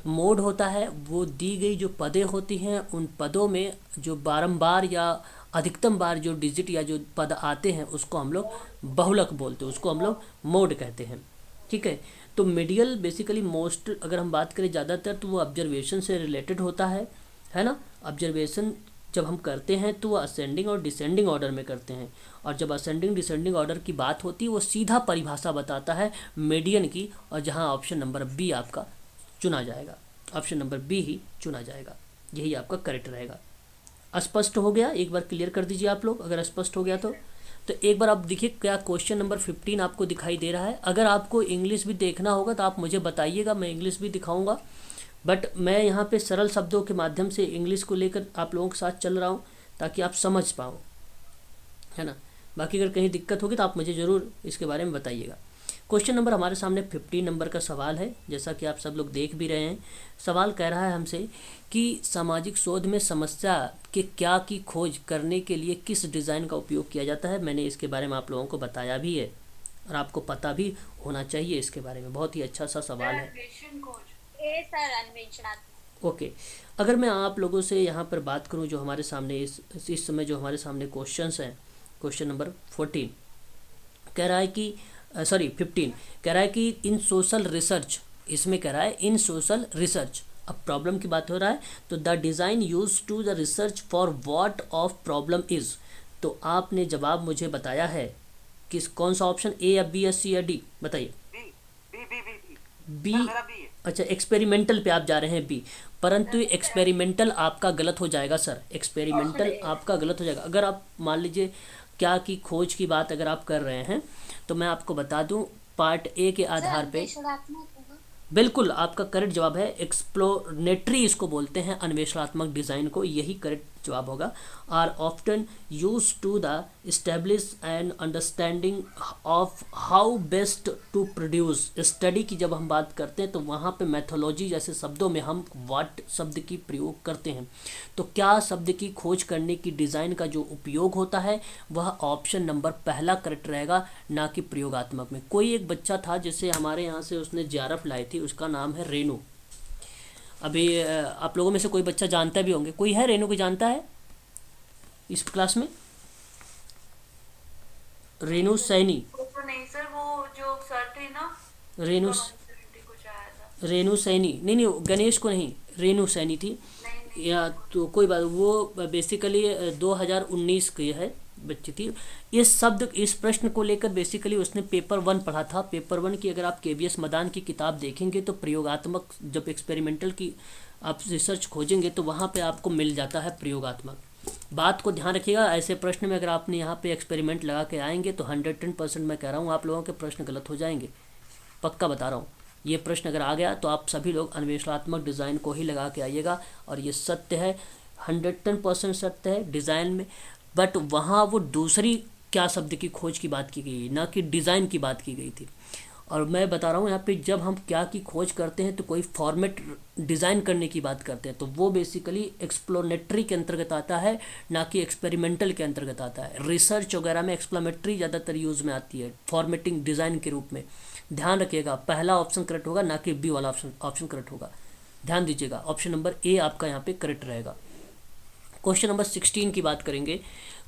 A: मोड होता है वो दी गई जो पदें होती हैं, उन पदों में जो बारंबार या अधिकतम बार जो डिजिट या जो पद आते हैं उसको हम लोग बहुलक बोलते हैं, उसको हम लोग मोड कहते हैं, ठीक है। तो मीडियल बेसिकली मोस्ट अगर हम बात करें ज़्यादातर तो वो ऑब्जर्वेशन से रिलेटेड होता है ना। ऑब्जर्वेशन जब हम करते हैं तो वो असेंडिंग और डिसेंडिंग ऑर्डर में करते हैं, और जब असेंडिंग डिसेंडिंग ऑर्डर की बात होती है वो सीधा परिभाषा बताता है मीडियन की, और जहाँ ऑप्शन नंबर बी आपका चुना जाएगा, ऑप्शन नंबर बी ही चुना जाएगा, यही आपका करेक्ट रहेगा। स्पष्ट हो गया? एक बार क्लियर कर दीजिए आप लोग अगर स्पष्ट हो गया तो एक बार आप देखिए क्या क्वेश्चन नंबर 15 आपको दिखाई दे रहा है। अगर आपको इंग्लिश भी देखना होगा तो आप मुझे बताइएगा, मैं इंग्लिश भी दिखाऊंगा। बट मैं यहाँ पे सरल शब्दों के माध्यम से इंग्लिश को लेकर आप लोगों के साथ चल रहा हूँ ताकि आप समझ पाओ, है ना। बाकी अगर कहीं दिक्कत होगी तो आप मुझे ज़रूर इसके बारे में बताइएगा। क्वेश्चन नंबर हमारे सामने 15 नंबर का सवाल है, जैसा कि आप सब लोग देख भी रहे हैं। सवाल कह रहा है हमसे कि सामाजिक शोध में समस्या के क्या की खोज करने के लिए किस डिज़ाइन का उपयोग किया जाता है। मैंने इसके बारे में आप लोगों को बताया भी है और आपको पता भी होना चाहिए इसके बारे में। बहुत ही अच्छा सा सवाल है।
C: अन्वेषण खोज।
E: ए सर अन्वेषणात्मक।
A: ओके, अगर मैं आप लोगों से यहाँ पर बात करूँ जो हमारे सामने इस समय जो हमारे सामने क्वेश्चंस हैं, क्वेश्चन नंबर 14 कह रहा है कि 15 कह रहा है कि इन सोशल रिसर्च, इसमें कह रहा है इन सोशल रिसर्च, अब प्रॉब्लम की बात हो रहा है तो the design use to the research for what of problem is. तो आपने जवाब मुझे बताया है किस कौन सा ऑप्शन, ए या बी या सी या डी, बताइए।
D: B B B B B
A: B,
D: मेरा बी है।
A: अच्छा एक्सपेरिमेंटल पे आप जा रहे हैं बी, परंतु एक्सपेरिमेंटल आपका गलत हो जाएगा सर, एक्सपेरिमेंटल आपका गलत हो जाएगा। अगर आप मान लीजिए क्या की खोज की बात अगर आप कर रहे हैं तो मैं आपको बता दूं पार्ट ए के आधार पे
B: अन्वेषणात्मक होगा।
A: बिल्कुल आपका करेक्ट जवाब है एक्सप्लोरेटरी, इसको बोलते हैं अन्वेषणात्मक डिज़ाइन को, यही करेक्ट जवाब होगा। Are often use to the establish an understanding of how best to produce. Study की जब हम बात करते हैं तो वहाँ पे मैथोलॉजी जैसे शब्दों में हम व्हाट शब्द की प्रयोग करते हैं। तो क्या शब्द की खोज करने की डिज़ाइन का जो उपयोग होता है वह ऑप्शन नंबर पहला करेक्ट रहेगा, ना कि प्रयोगात्मक में। कोई एक बच्चा था जिससे हमारे यहाँ से उसने JRF लाई थी, उसका नाम है रेनू। अभी आप लोगों में से कोई बच्चा जानता भी होंगे, कोई है रेनू को जानता है इस क्लास में? रेनू सैनी,
C: वो तो नहीं सर, वो जो सर थे ना,
A: रेनू
C: कुछ आया था।
A: रेनू सैनी, नहीं नहीं गणेश को नहीं, रेनू सैनी थी
C: नहीं
A: या तो कोई बात, वो बेसिकली 2019 की है बच्ची थी। इस शब्द इस प्रश्न को लेकर बेसिकली उसने पेपर 1 पढ़ा था। पेपर 1 की अगर आप KVS मदान की किताब देखेंगे तो प्रयोगात्मक जब एक्सपेरिमेंटल की आप रिसर्च खोजेंगे तो वहाँ पे आपको मिल जाता है प्रयोगात्मक। बात को ध्यान रखिएगा, ऐसे प्रश्न में अगर आपने यहाँ पे एक्सपेरिमेंट लगा के आएंगे तो 110% मैं कह रहा हूँ आप लोगों के प्रश्न गलत हो जाएंगे, पक्का बता रहा हूँ। ये प्रश्न अगर आ गया तो आप सभी लोग अन्वेषणात्मक डिज़ाइन को ही लगा के आइएगा, और ये सत्य है, 110% सत्य है डिज़ाइन में। बट वहाँ वो दूसरी क्या शब्द की खोज की बात की गई, ना कि डिज़ाइन की बात की गई थी। और मैं बता रहा हूँ यहाँ पे जब हम क्या की खोज करते हैं तो कोई फॉर्मेट डिज़ाइन करने की बात करते हैं तो वो बेसिकली एक्सप्लोरेटरी के अंतर्गत आता है, ना कि एक्सपेरिमेंटल के अंतर्गत आता है। रिसर्च वगैरह में एक्सप्लोरेटरी ज़्यादातर यूज़ में आती है फॉर्मेटिंग डिज़ाइन के रूप में। ध्यान रखिएगा, पहला ऑप्शन करेक्ट होगा, ना कि बी वाला ऑप्शन करेक्ट होगा। ध्यान दीजिएगा, ऑप्शन नंबर ए आपका यहाँ पे करेक्ट रहेगा। क्वेश्चन नंबर 16 की बात करेंगे।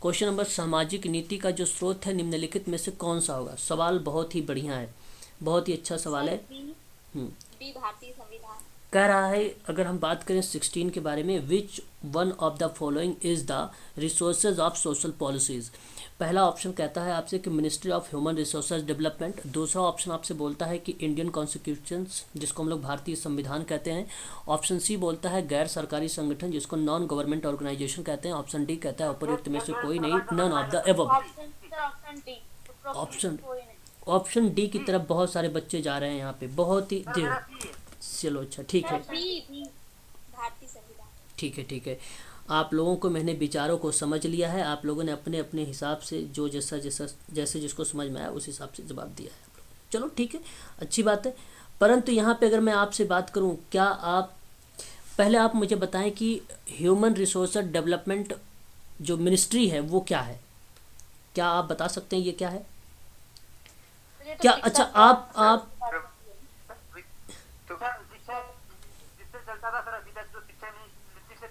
A: क्वेश्चन नंबर, सामाजिक नीति का जो स्रोत है निम्नलिखित में से कौन सा होगा। सवाल बहुत ही बढ़िया है, बहुत ही अच्छा सवाल है।
E: बी भारतीय संविधान।
A: कह रहा है अगर हम बात करें 16 के बारे में, विच one of the following is the resources of social policies. पहला ऑप्शन कहता है आपसे कि ministry of human resources development. दूसरा ऑप्शन आपसे बोलता है कि इंडियन कॉन्स्टिट्यूशन, जिसको हम लोग भारतीय संविधान कहते हैं। ऑप्शन सी बोलता है गैर सरकारी संगठन, जिसको नॉन गवर्नमेंट ऑर्गेनाइजेशन कहते हैं। ऑप्शन डी कहता है उपयुक्त में से कोई नहीं, none of the above. Option D की तरफ बहुत सारे बच्चे जा रहे हैं यहाँ पे, बहुत ही चलो अच्छा ठीक है,
E: भारतीय संविधान।
A: ठीक है। आप लोगों को मैंने विचारों को समझ लिया है, आप लोगों ने अपने अपने हिसाब से जो जैसे जिसको समझ में आया उस हिसाब से जवाब दिया है। चलो ठीक है, अच्छी बात है। परंतु यहाँ पे अगर मैं आपसे बात करूँ, क्या आप पहले आप मुझे बताएं कि ह्यूमन रिसोर्स डेवलपमेंट जो मिनिस्ट्री है वो क्या है, क्या आप बता सकते हैं ये क्या है? क्या अच्छा आप
D: तो शिक्षा जिससे चलता था सर अभी तक, जो शिक्षा नीति से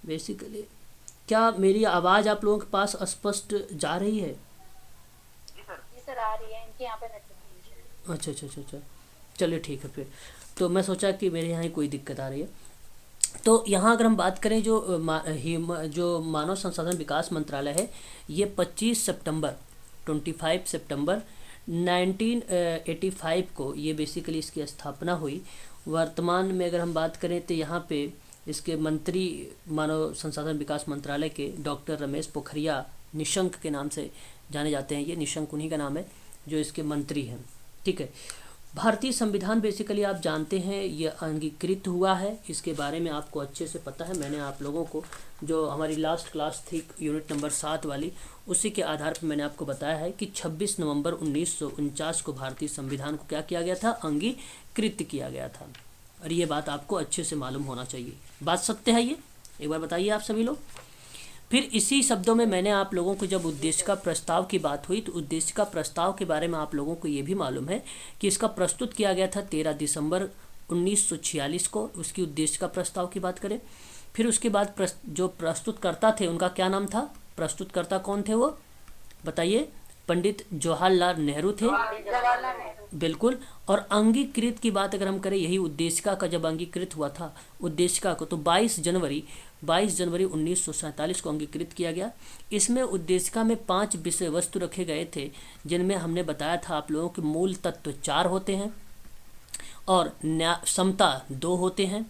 A: बेसिकली क्या मेरी आवाज़ आप लोगों के पास स्पष्ट जा रही है?
D: जी सर
E: आ रही है, इनके यहाँ पे नेटवर्क।
A: अच्छा, चलिए ठीक है फिर। तो मैं सोचा कि मेरे यहाँ ही कोई दिक्कत आ रही है। तो यहाँ अगर हम बात करें जो मानव संसाधन विकास मंत्रालय है, ये 25 सितंबर 1985 को ये बेसिकली इसकी स्थापना हुई। वर्तमान में अगर हम बात करें तो यहाँ पे इसके मंत्री मानव संसाधन विकास मंत्रालय के डॉक्टर रमेश पोखरियाल निशंक के नाम से जाने जाते हैं। ये निशंक उन्हीं का नाम है जो इसके मंत्री हैं। ठीक है, भारतीय संविधान बेसिकली आप जानते हैं ये अंगीकृत हुआ है, इसके बारे में आपको अच्छे से पता है। मैंने आप लोगों को जो हमारी लास्ट क्लास थी यूनिट नंबर 7 वाली, उसी के आधार पर मैंने आपको बताया है कि 26 नवंबर 1949 को भारतीय संविधान को क्या किया गया था, अंगीकृत किया गया था। और ये बात आपको अच्छे से मालूम होना चाहिए। बात सत्य है ये, एक बार बताइए आप सभी लोग। फिर इसी शब्दों में मैंने आप लोगों को जब उद्देश्य का प्रस्ताव की बात हुई तो उद्देश्य का प्रस्ताव के बारे में आप लोगों को ये भी मालूम है कि इसका प्रस्तुत किया गया था 13 दिसंबर 1946 को। उसकी उद्देश्य का प्रस्ताव की बात करें, फिर उसके बाद जो प्रस्तुतकर्ता थे उनका क्या नाम था, प्रस्तुतकर्ता कौन थे वो बताइए, पंडित जवाहरलाल नेहरू थे, बिल्कुल। और अंगीकृत की बात अगर हम करें, यही उद्देशिका का जब अंगीकृत हुआ था उद्देशिका को, तो 22 जनवरी 1947 को अंगीकृत किया गया। इसमें उद्देशिका में 5 विषय वस्तु रखे गए थे, जिनमें हमने बताया था आप लोगों के मूल तत्व 4 होते हैं और समता 2 होते हैं,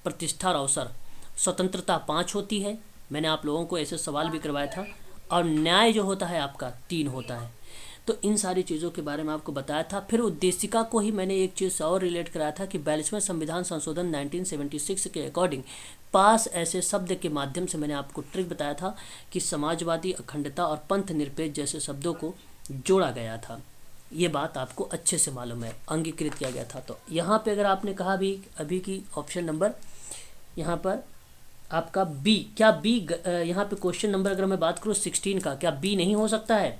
A: प्रतिष्ठा और अवसर, स्वतंत्रता 5 होती है, मैंने आप लोगों को ऐसे सवाल भी करवाया था, और न्याय जो होता है आपका 3 होता है। तो इन सारी चीज़ों के बारे में आपको बताया था। फिर उद्देशिका को ही मैंने एक चीज़ और रिलेट कराया था कि 42वें संविधान संशोधन 1976 के अकॉर्डिंग पास ऐसे शब्द के माध्यम से मैंने आपको ट्रिक बताया था कि समाजवादी, अखंडता और पंथ निरपेक्ष जैसे शब्दों को जोड़ा गया था। ये बात आपको अच्छे से मालूम है, अंगीकृत किया गया था। तो यहाँ पे अगर आपने कहा भी अभी की ऑप्शन नंबर यहाँ पर आपका बी, क्या बी यहाँ पे क्वेश्चन नंबर अगर मैं बात करूँ 16 का, क्या बी नहीं हो सकता है?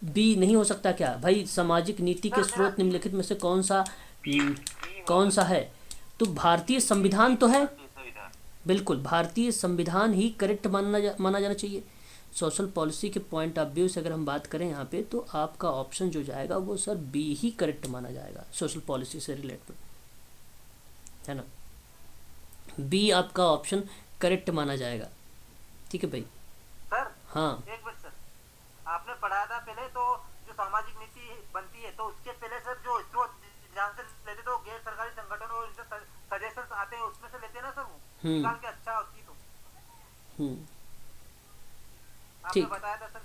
A: बी नहीं हो सकता क्या भाई? सामाजिक नीति के स्रोत निम्नलिखित में से कौन सा है? तो भारतीय संविधान तो है, बिल्कुल भारतीय संविधान ही करेक्ट माना जाना चाहिए। सोशल पॉलिसी के पॉइंट ऑफ व्यू से अगर हम बात करें यहाँ पे, तो आपका ऑप्शन जो जाएगा वो सर बी ही करेक्ट माना जाएगा, सोशल पॉलिसी से रिलेटेड, है ना। बी आपका ऑप्शन करेक्ट माना जाएगा। ठीक है भाई।
D: सर
A: हाँ
D: एक मिनट सर, आपने पढ़ाया था पहले, तो जो सामाजिक नीति बनती है तो उसके पहले सर जो स्रोत जहाँ से लेते तो गैर सरकारी संगठन और सजेशन आते हैं उसमें से लेते हैं ना सर, वो निकाल के अच्छा होती तो आपने
A: ठीक
D: बताया था सर।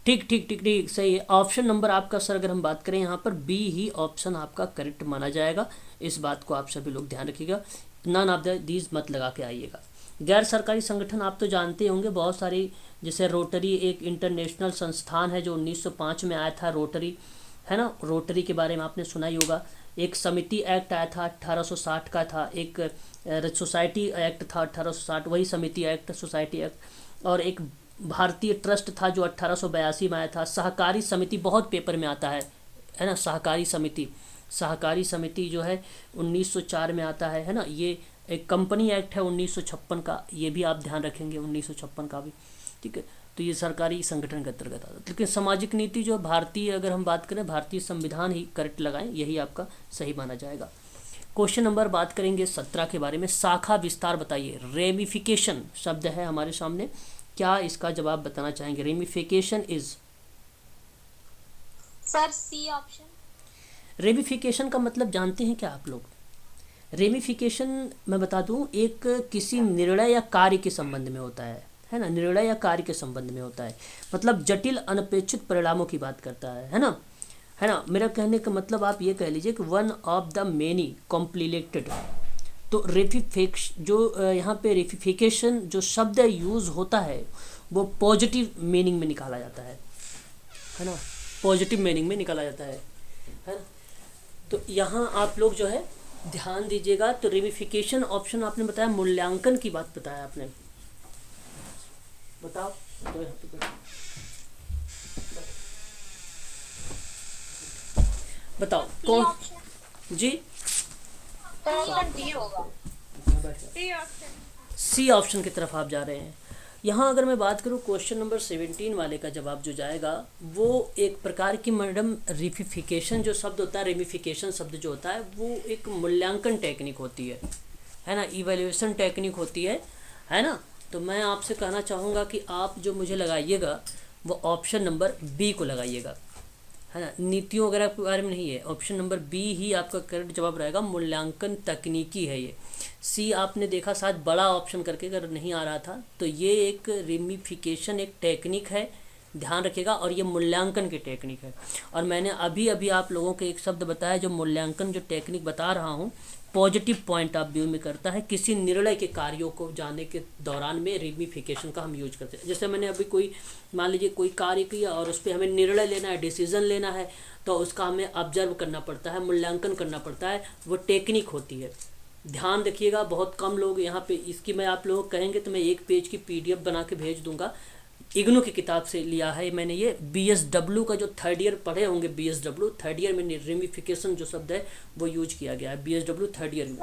A: ठीक सही है। ऑप्शन नंबर आपका सर अगर हम बात करें यहाँ पर बी ही ऑप्शन आपका करेक्ट माना जाएगा। इस बात को आप सभी लोग ध्यान रखिएगा, नन ऑफ दीज मत लगा के आइएगा। गैर सरकारी संगठन आप तो जानते होंगे बहुत सारी, जैसे रोटरी एक इंटरनेशनल संस्थान है जो 1905 में आया था, रोटरी है ना। रोटरी के बारे में आपने सुना ही होगा। एक समिति एक्ट आया था 1860 का था, एक सोसाइटी एक्ट था 1860, वही समिति एक्ट सोसाइटी एक्ट, और एक भारतीय ट्रस्ट था जो 1882 में आया था। सहकारी समिति बहुत पेपर में आता है ना। सहकारी समिति जो है 1904 में आता है ना। ये एक कंपनी एक्ट है 1956 का, ये भी आप ध्यान रखेंगे 1956 का भी। ठीक है, तो ये सरकारी संगठन के अंतर्गत आता है। लेकिन सामाजिक नीति जो भारतीय, अगर हम बात करें भारतीय संविधान ही करेक्ट लगाएं, यही आपका सही माना जाएगा। क्वेश्चन नंबर बात करेंगे 17 के बारे में। शाखा विस्तार बताइए। रेमिफिकेशन शब्द है हमारे सामने, क्या इसका जवाब बताना चाहेंगे? Ramification is
E: sir C option.
A: Ramification का मतलब जानते हैं क्या आप लोग? रेमिफिकेशन मैं बता दूं, एक किसी निर्णय या कार्य के संबंध में होता है ना। निर्णय या कार्य के संबंध में होता है, मतलब जटिल अनपेक्षित परिणामों की बात करता है ना। मेरा कहने का मतलब आप ये कह लीजिए कि one of the many complicated. तो जो यहाँ पे रेमिफिकेशन जो शब्द यूज़ होता है वो पॉजिटिव मीनिंग में निकाला जाता है ना। पॉजिटिव मीनिंग में निकाला जाता है ना। तो यहाँ आप लोग जो है ध्यान दीजिएगा। तो रेमिफिकेशन ऑप्शन आपने बताया, मूल्यांकन की बात बताया आपने, बताओ तो यहाँ पे बताओ कौन जी?
E: डी होगा।
A: सी ऑप्शन की तरफ आप जा रहे हैं। यहाँ अगर मैं बात करूँ क्वेश्चन नंबर 17 वाले का जवाब जो जाएगा वो एक प्रकार की, मैडम रेमिफिकेशन जो शब्द होता है, रेमिफिकेशन शब्द जो होता है वो एक मूल्यांकन टेक्निक होती है ना, इवैल्यूएशन टेक्निक होती है ना। तो मैं आपसे कहना चाहूँगा कि आप जो मुझे लगाइएगा वो ऑप्शन नंबर बी को लगाइएगा, है ना। नीतियों वगैरह के बारे में नहीं है, ऑप्शन नंबर बी ही आपका करेक्ट जवाब रहेगा। मूल्यांकन तकनीकी है ये। सी आपने देखा शायद बड़ा ऑप्शन करके अगर नहीं आ रहा था, तो ये एक रेमिफिकेशन एक टेक्निक है, ध्यान रखिएगा, और ये मूल्यांकन की टेक्निक है। और मैंने अभी अभी आप लोगों को एक शब्द बताया, जो मूल्यांकन जो टेक्निक बता रहा हूँ पॉजिटिव पॉइंट ऑफ व्यू में करता है, किसी निर्णय के कार्यों को जानने के दौरान में रेमिफिकेशन का हम यूज करते हैं। जैसे मैंने अभी कोई मान लीजिए कोई कार्य किया और उस पर हमें निर्णय लेना है, डिसीजन लेना है, तो उसका हमें ऑब्जर्व करना पड़ता है, मूल्यांकन करना पड़ता है, वो टेक्निक होती है। ध्यान रखिएगा, बहुत कम लोग यहाँ पे इसकी, मैं आप लोगों को कहेंगे तो मैं एक पेज की PDF बना के भेज दूंगा। इग्नू की किताब से लिया है मैंने ये, BSW का जो थर्ड ईयर पढ़े होंगे, BSW थर्ड ईयर में रेमिफिकेशन जो शब्द है वो यूज किया गया है, BSW थर्ड ईयर में।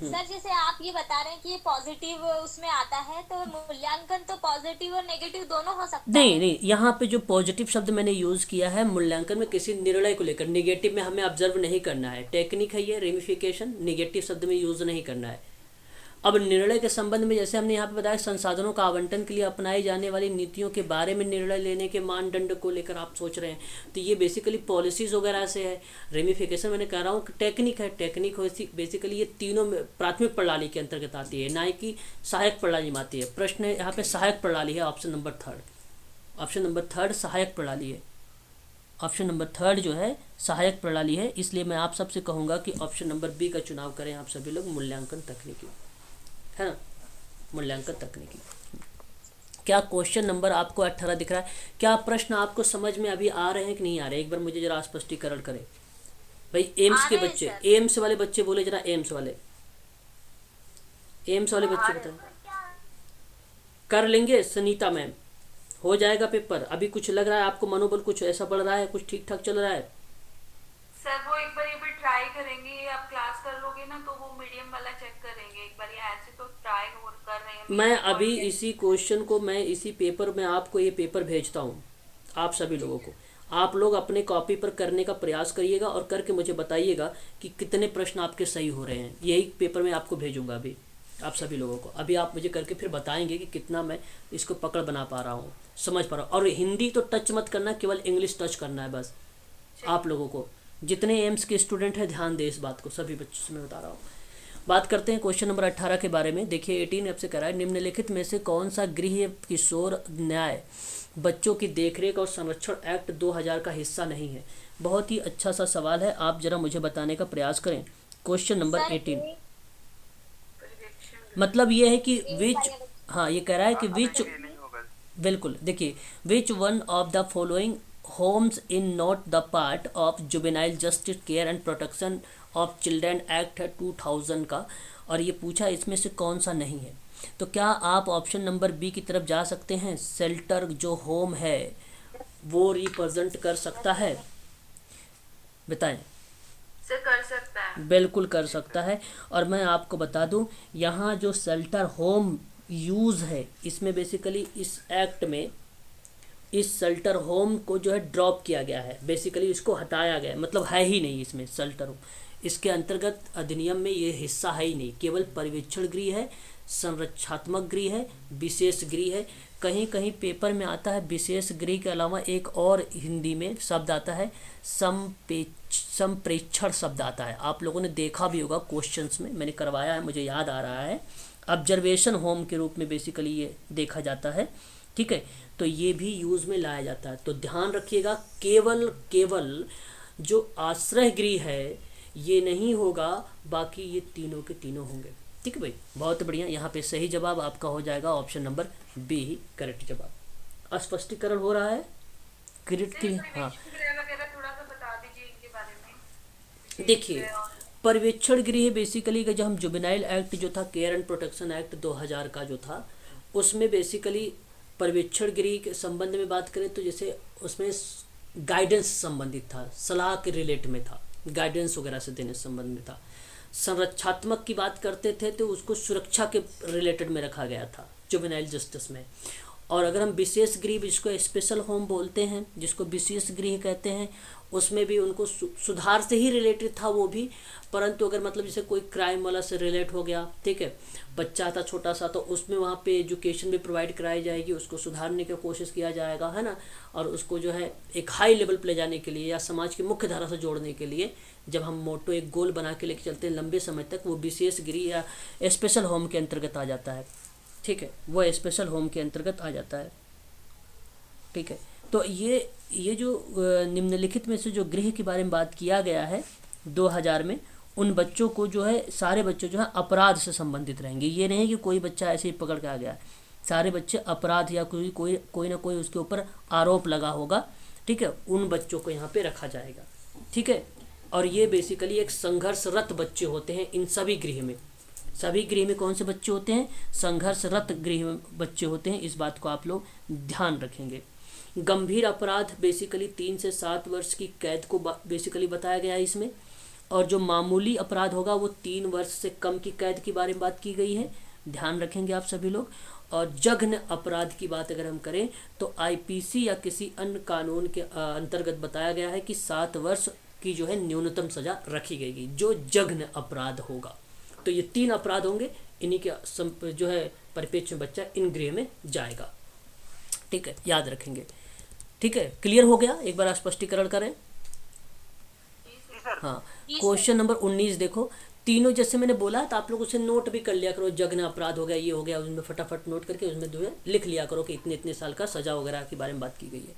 E: सर जैसे आप ये बता रहे हैं कि ये पॉजिटिव उसमें आता है, तो मूल्यांकन तो पॉजिटिव और नेगेटिव दोनों हो सकता है।
A: नहीं, यहाँ पे जो पॉजिटिव शब्द मैंने यूज़ किया है मूल्यांकन में किसी निर्णय को लेकर, नेगेटिव में हमें ऑब्जर्व नहीं करना है, टेक्निक है ये रेमिफिकेशन, नेगेटिव शब्द में यूज़ नहीं करना है। अब निर्णय के संबंध में जैसे हमने यहाँ पे बताया, संसाधनों का आवंटन के लिए अपनाई जाने वाली नीतियों के बारे में निर्णय लेने के मानदंड को लेकर आप सोच रहे हैं, तो ये बेसिकली पॉलिसीज़ वगैरह से है। रेमिफिकेशन मैंने कह रहा हूँ टेक्निक है, टेक्निक बेसिकली ये तीनों में प्राथमिक प्रणाली के अंतर्गत आती है, ना कि सहायक प्रणाली में आती है। प्रश्न है यहाँ पे सहायक प्रणाली है, ऑप्शन नंबर थर्ड सहायक प्रणाली है, ऑप्शन नंबर थर्ड जो है सहायक प्रणाली है। इसलिए मैं आप सबसे कहूँगा कि ऑप्शन नंबर बी का चुनाव करें आप सभी लोग, मूल्यांकन तकनीकी, है ना, मूल्यांकन तकनीकी। क्या क्वेश्चन नंबर आपको 18 दिख रहा है? क्या प्रश्न आपको समझ में अभी आ रहे हैं कि नहीं आ रहे? एक बार मुझे जरा स्पष्टीकरण करें भाई। एम्स के बच्चे, एम्स वाले बच्चे बोले जरा, एम्स वाले बच्चे बताएं। कर लेंगे सुनीता मैम, हो जाएगा पेपर। अभी कुछ लग रहा है आपको मनोबल कुछ ऐसा बढ़ रहा है, कुछ ठीक ठाक चल रहा है?
C: सर वो एक बार ये भी ट्राई करेंगे, आप क्लास कर लोगे ना तो वो मीडियम वाला चेक करेंगे एक बार, ये ऐसे तो ट्राई कर रहे हैं।
A: मैं अभी इसी क्वेश्चन को, मैं इसी पेपर में आपको ये पेपर भेजता हूँ आप सभी लोगों को। आप लोग अपने कॉपी पर करने का प्रयास करिएगा और करके मुझे बताइएगा कि कितने प्रश्न आपके सही हो रहे हैं। यही पेपर मैं आपको भेजूंगा अभी आप सभी लोगों को। अभी आप मुझे करके फिर बताएंगे कि कितना मैं इसको पकड़ बना पा रहा हूँ, समझ पा रहा हूँ। और हिंदी तो टच मत करना, केवल इंग्लिश टच करना है बस आप लोगों को। जितने एम्स के स्टूडेंट हैं ध्यान दें इस बात को, सभी बच्चों से मैं बता रहा हूँ। बात करते हैं क्वेश्चन नंबर 18 के बारे में। देखिए 18 आपसे कह रहा है, निम्नलिखित में से कौन सा गृह किशोर न्याय बच्चों की देखरेख और संरक्षण एक्ट 2000 का हिस्सा नहीं है? बहुत ही अच्छा सा सवाल है, आप जरा मुझे बताने का प्रयास करें। क्वेश्चन नंबर 18 मतलब ये है कि विच, हाँ ये कह रहा है कि विच, बिल्कुल देखिए, which one of the following homes in not the part of juvenile justice care and protection of children act है 2000 का, और ये पूछा इसमें से कौन सा नहीं है। तो क्या आप ऑप्शन नंबर बी की तरफ जा सकते हैं? शेल्टर जो होम है वो रिप्रेजेंट कर सकता है, बताएं।
C: सर कर सकता है,
A: बिल्कुल कर सकता है। और मैं आपको बता दूं, यहाँ जो शेल्टर होम यूज़ है, इसमें बेसिकली इस एक्ट में इस शेल्टर होम को जो है ड्रॉप किया गया है, बेसिकली इसको हटाया गया है, मतलब है ही नहीं इसमें शेल्टर होम। इसके अंतर्गत अधिनियम में ये हिस्सा है ही नहीं, केवल पर्यवेक्षण गृह है, संरक्षात्मक गृह है, विशेष गृह है। कहीं कहीं पेपर में आता है विशेष गृह के अलावा एक और हिंदी में शब्द आता है संप्रेक्षण शब्द आता है। आप लोगों ने देखा भी होगा क्वेश्चंस में, मैंने करवाया है, मुझे याद आ रहा है। ऑब्जर्वेशन होम के रूप में बेसिकली ये देखा जाता है, ठीक है। तो ये भी यूज़ में लाया जाता है। तो ध्यान रखिएगा, केवल जो आश्रय गृह है ये नहीं होगा, बाकी ये तीनों के तीनों होंगे, ठीक है भाई। बहुत बढ़िया, यहाँ पे सही जवाब आपका हो जाएगा ऑप्शन नंबर बी ही करेक्ट जवाब। स्पष्टीकरण हो रहा है करेक्ट की? हाँ
C: वगैरह थोड़ा सा बता दीजिए इनके बारे में।
A: देखिए पर्यवेक्षण गृह बेसिकली जो हम जुवेनाइल एक्ट जो था, केयर एंड प्रोटेक्शन एक्ट 2000 का जो था, उसमें बेसिकली पर्यवेक्षण गृह के संबंध में बात करें तो जैसे उसमें गाइडेंस संबंधित था, सलाह के रिलेट में था, गाइडेंस वगैरह से देने संबंध में था। संरक्षात्मक की बात करते थे तो उसको सुरक्षा के रिलेटेड में रखा गया था जुवेनाइल जस्टिस में। और अगर हम विशेष गृह, जिसको स्पेशल होम बोलते हैं, जिसको विशेष गृह कहते हैं, उसमें भी उनको सुधार से ही रिलेटेड था वो भी। परंतु अगर मतलब जैसे कोई क्राइम वाला से रिलेट हो गया, ठीक है, बच्चा था छोटा सा, तो उसमें वहाँ पे एजुकेशन भी प्रोवाइड कराई जाएगी, उसको सुधारने की कोशिश किया जाएगा, है ना। और उसको जो है एक हाई लेवल पे ले जाने के लिए या समाज की मुख्य धारा से जोड़ने के लिए जब हम मोटो एक गोल बना के लेके चलते हैं लंबे समय तक, वो विशेष गृह या स्पेशल होम के अंतर्गत आ जाता है, ठीक है, वो स्पेशल होम के अंतर्गत आ जाता है, ठीक है। तो ये जो निम्नलिखित में से जो गृह के बारे में बात किया गया है 2000 में, उन बच्चों को जो है, सारे बच्चे जो है अपराध से संबंधित रहेंगे। ये नहीं कि कोई बच्चा ऐसे ही पकड़ के आ गया है, सारे बच्चे अपराध या कोई ना कोई उसके ऊपर आरोप लगा होगा, ठीक है, उन बच्चों को यहाँ पे रखा जाएगा, ठीक है। और ये बेसिकली एक संघर्षरत बच्चे होते हैं इन सभी गृह में। सभी गृह में कौन से बच्चे होते हैं? संघर्षरत गृह में बच्चे होते हैं, इस बात को आप लोग ध्यान रखेंगे। गंभीर अपराध बेसिकली 3 से 7 वर्ष की कैद को बेसिकली बताया गया है इसमें। और जो मामूली अपराध होगा वो 3 वर्ष से कम की कैद के बारे में बात की गई है, ध्यान रखेंगे आप सभी लोग। और जघन्य अपराध की बात अगर हम करें तो आईपीसी या किसी अन्य कानून के अंतर्गत बताया गया है कि 7 वर्ष की जो है न्यूनतम सजा रखी गई जो जघन्य अपराध होगा। तो ये 3 अपराध होंगे, इन्हीं के जो है परिप्रेक्ष्य में बच्चा इन गृह में जाएगा, ठीक है, याद रखेंगे, ठीक है। क्लियर हो गया? एक बार स्पष्टीकरण करें। हाँ, क्वेश्चन नंबर 19 देखो, तीनों जैसे मैंने बोला तो आप लोग उसे नोट भी कर लिया करो, जघन्य अपराध हो गया, ये हो गया, उसमें फटाफट नोट करके उसमें जो है लिख लिया करो कि इतने इतने साल का सजा वगैरह के बारे में बात की गई है।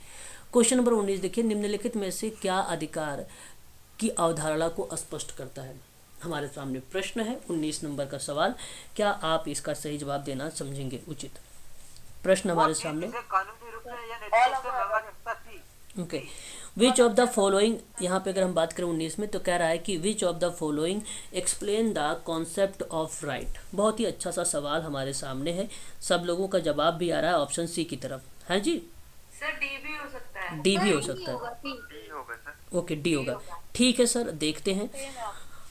A: क्वेश्चन नंबर 19 देखिए, निम्नलिखित में से क्या अधिकार की अवधारणा को स्पष्ट करता है? हमारे सामने प्रश्न है 19 नंबर का सवाल, क्या आप इसका सही जवाब देना समझेंगे उचित? प्रश्न हमारे सामने,
D: कानूनी रूप से या नैतिक रूप से मांगा सकता थी।
A: Okay, which of the following, यहाँ पे अगर हम बात करें 19 में तो कह रहा है कि which of the following explain the concept of right. बहुत ही अच्छा सा सवाल हमारे सामने है, सब लोगों का जवाब भी आ रहा है ऑप्शन सी की तरफ, है जी।
C: सर डी भी हो सकता है।
A: डी भी हो सकता है,
D: डी होगा सर।
A: ओके डी होगा, ठीक है सर। देखते हैं,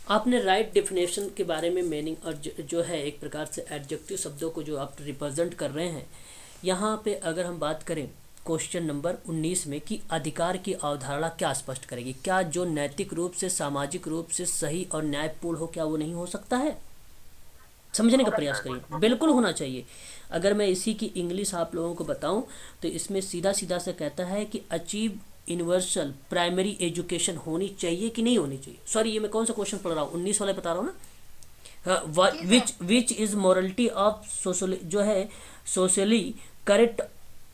A: आपने राइट डेफिनेशन के बारे में मीनिंग और जो है एक प्रकार से एडजेक्टिव शब्दों को जो आप रिप्रेजेंट कर रहे हैं, यहाँ पे अगर हम बात करें क्वेश्चन नंबर 19 में कि अधिकार की अवधारणा क्या स्पष्ट करेगी, क्या जो नैतिक रूप से, सामाजिक रूप से सही और न्यायपूर्ण हो, क्या वो नहीं हो सकता है? समझने का प्रयास करिए, बिल्कुल होना चाहिए। अगर मैं इसी की इंग्लिश आप लोगों को बताऊं तो इसमें सीधा सीधा से कहता है कि अचीव यूनिवर्सल प्राइमरी एजुकेशन होनी चाहिए कि नहीं होनी चाहिए। सॉरी, ये मैं कौन सा क्वेश्चन पढ़ रहा हूँ, 19 वाला बता रहा हूँ ना। Which is morality of social, जो है सोशली करेक्ट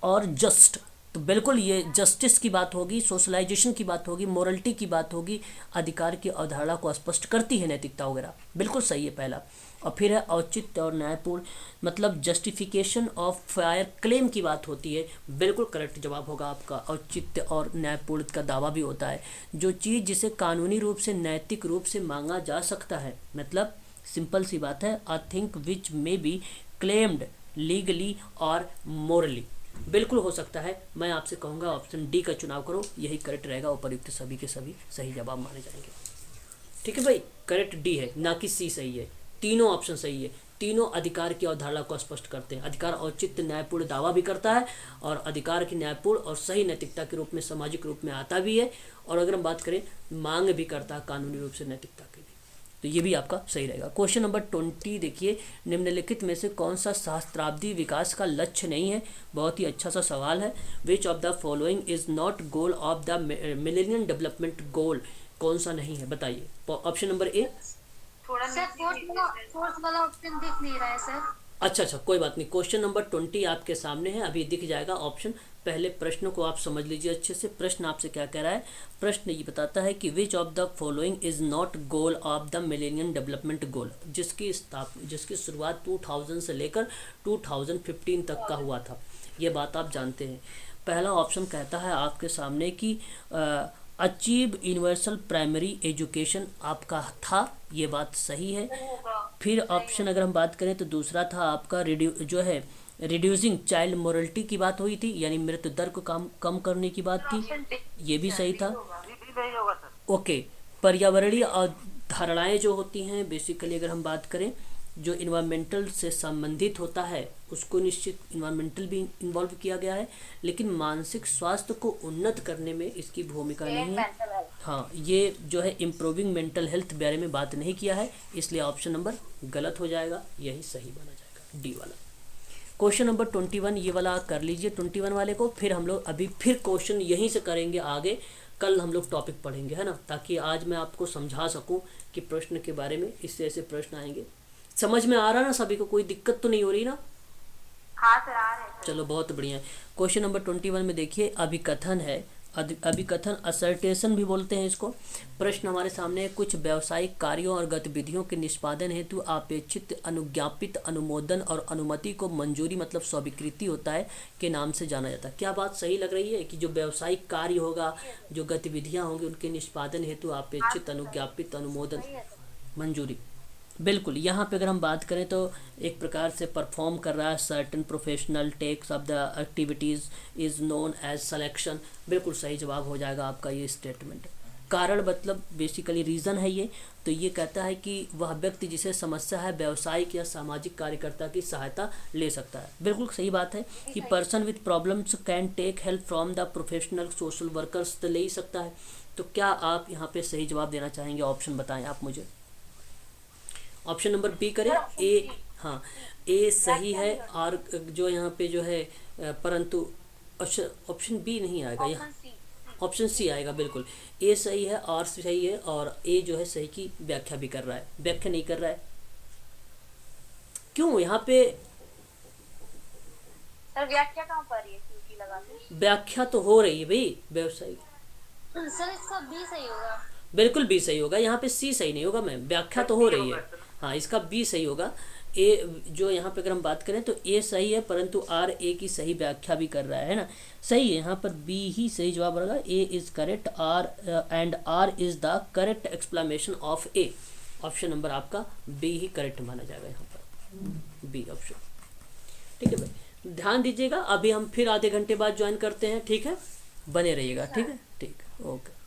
A: और जस्ट, तो बिल्कुल ये जस्टिस की बात होगी, सोशलाइजेशन की बात होगी, मोरलिटी की बात होगी, अधिकार की अवधारणा को स्पष्ट करती है, नैतिकता वगैरह, बिल्कुल सही है पहला। और फिर है औचित्य और न्यायपूर्ण, मतलब जस्टिफिकेशन ऑफ फायर क्लेम की बात होती है, बिल्कुल करेक्ट जवाब होगा आपका। औचित्य और न्यायपूर्ण का दावा भी होता है, जो चीज़ जिसे कानूनी रूप से, नैतिक रूप से मांगा जा सकता है, मतलब सिंपल सी बात है, a thing which may be claimed legally और मोरली, बिल्कुल हो सकता है। मैं आपसे कहूँगा ऑप्शन डी का चुनाव करो, यही करेक्ट रहेगा, उपयुक्त सभी के सभी सही जवाब माने जाएंगे। ठीक है भाई, करेक्ट डी है, ना कि सी सही है, तीनों ऑप्शन सही है, तीनों अधिकार की अवधारणा को स्पष्ट करते हैं। अधिकार औचित्य न्यायपूर्ण दावा भी करता है और अधिकार की न्यायपूर्ण और सही नैतिकता के रूप में, सामाजिक रूप में आता भी है, और अगर हम बात करें मांग भी करता है कानूनी रूप से नैतिकता के लिए, तो ये भी आपका सही रहेगा। क्वेश्चन नंबर 20 देखिए, निम्नलिखित में से कौन सा सहस्त्राब्दी विकास का लक्ष्य नहीं है? बहुत ही अच्छा सा सवाल है। Which of the following is not goal of the millennium development goal, कौन सा नहीं है बताइए? Option number A.
C: थोड़ा
B: सर फोर्थ वाला ऑप्शन दिख नहीं रहा है सर।
A: अच्छा, कोई बात नहीं। क्वेश्चन नंबर 20 आपके सामने है, अभी दिख जाएगा ऑप्शन। पहले प्रश्न को आप समझ लीजिए अच्छे से। प्रश्न आपसे क्या कह रहा है? प्रश्न ये बताता है कि which of the following is not goal of the millennium development goal, जिसकी शुरुआत 2000 से लेकर 2015 तक का हुआ था, ये बात आप जानते हैं। पहला ऑप्शन कहता है आपके सामने कि अचीव यूनिवर्सल प्राइमरी एजुकेशन आपका था, ये बात सही है। फिर ऑप्शन अगर हम बात करें तो दूसरा था आपका जो है रिड्यूसिंग चाइल्ड मोरलिटी की बात हुई थी, यानी मृत्यु दर को कम करने की बात थी, ये भी सही था।
D: नहीं होगा सर।
A: ओके, पर्यावरणीय अवधारणाएं जो होती हैं बेसिकली अगर हम बात करें, जो इन्वायरमेंटल से संबंधित होता है उसको निश्चित इन्वायरमेंटल भी इन्वॉल्व किया गया है, लेकिन मानसिक स्वास्थ्य को उन्नत करने में इसकी भूमिका नहीं है। हाँ, ये जो है इम्प्रूविंग मेंटल हेल्थ बारे में बात नहीं किया है, इसलिए ऑप्शन नंबर गलत हो जाएगा, यही सही माना जाएगा, डी वाला। क्वेश्चन नंबर 21 ये वाला कर लीजिए 21 वाले को, फिर हम लोग अभी फिर क्वेश्चन यहीं से करेंगे आगे, कल हम लोग टॉपिक पढ़ेंगे, है ना, ताकि आज मैं आपको समझा सकूं कि प्रश्न के बारे में इससे ऐसे प्रश्न आएंगे। समझ में आ रहा ना सभी को, कोई दिक्कत तो नहीं हो रही ना?
C: हाँ सर, आ रहे हैं।
A: चलो बहुत बढ़िया है। क्वेश्चन नंबर 21 में देखिए, अभिकथन है, अभिकथन असर्टेशन भी बोलते हैं इसको। प्रश्न हमारे सामने है, कुछ व्यावसायिक कार्यों और गतिविधियों के निष्पादन हेतु अपेक्षित अनुज्ञापित अनुमोदन और अनुमति को मंजूरी मतलब स्वीकृति होता है के नाम से जाना जाता है। क्या बात सही लग रही है कि जो व्यावसायिक कार्य होगा, जो गतिविधियां होंगी, उनके निष्पादन हेतु अपेक्षित अनुज्ञापित अनुमोदन मंजूरी? बिल्कुल, यहाँ पे अगर हम बात करें तो एक प्रकार से परफॉर्म कर रहा है, certain professional tasks of the activities is known as selection. बिल्कुल सही जवाब हो जाएगा आपका ये स्टेटमेंट। कारण मतलब बेसिकली रीज़न है ये, तो ये कहता है कि वह व्यक्ति जिसे समस्या है व्यावसायिक या सामाजिक कार्यकर्ता की सहायता ले सकता है। बिल्कुल सही बात है कि person with problems can take help from the professional social workers, तो ले ही सकता है। तो क्या आप यहाँ पे सही जवाब देना चाहेंगे? ऑप्शन बताएं आप मुझे। ऑप्शन नंबर बी करें, ए? हाँ, ए सही है, और जो यहाँ पे जो है परंतु ऑप्शन बी नहीं आएगा, यहाँ ऑप्शन सी आएगा। बिल्कुल, ए सही है, आर सही है, और ए जो है सही की व्याख्या भी कर रहा है, व्याख्या नहीं कर रहा है। क्यों यहाँ पे
E: सर व्याख्या कहाँ पर है? क्योंकि लगा के
A: व्याख्या तो हो रही है भाई, व्यवसायिक।
E: सर इसका बी सही होगा।
A: बिल्कुल बी सही होगा, यहाँ पे सी सही नहीं होगा मैम, व्याख्या तो हो रही है। हाँ, इसका बी सही होगा। ए जो यहाँ पे अगर हम बात करें तो ए सही है, परंतु आर ए की सही व्याख्या भी कर रहा है ना, सही है। यहाँ पर बी ही सही जवाब रहेगा। A is correct, R and R is the correct explanation of A. Option number आपका बी ही करेक्ट माना जाएगा यहाँ पर, बी ऑप्शन। ठीक है भाई, ध्यान दीजिएगा। अभी हम फिर आधे घंटे बाद ज्वाइन करते हैं, ठीक है? बने रहिएगा, ठीक है? ठीक, ओके।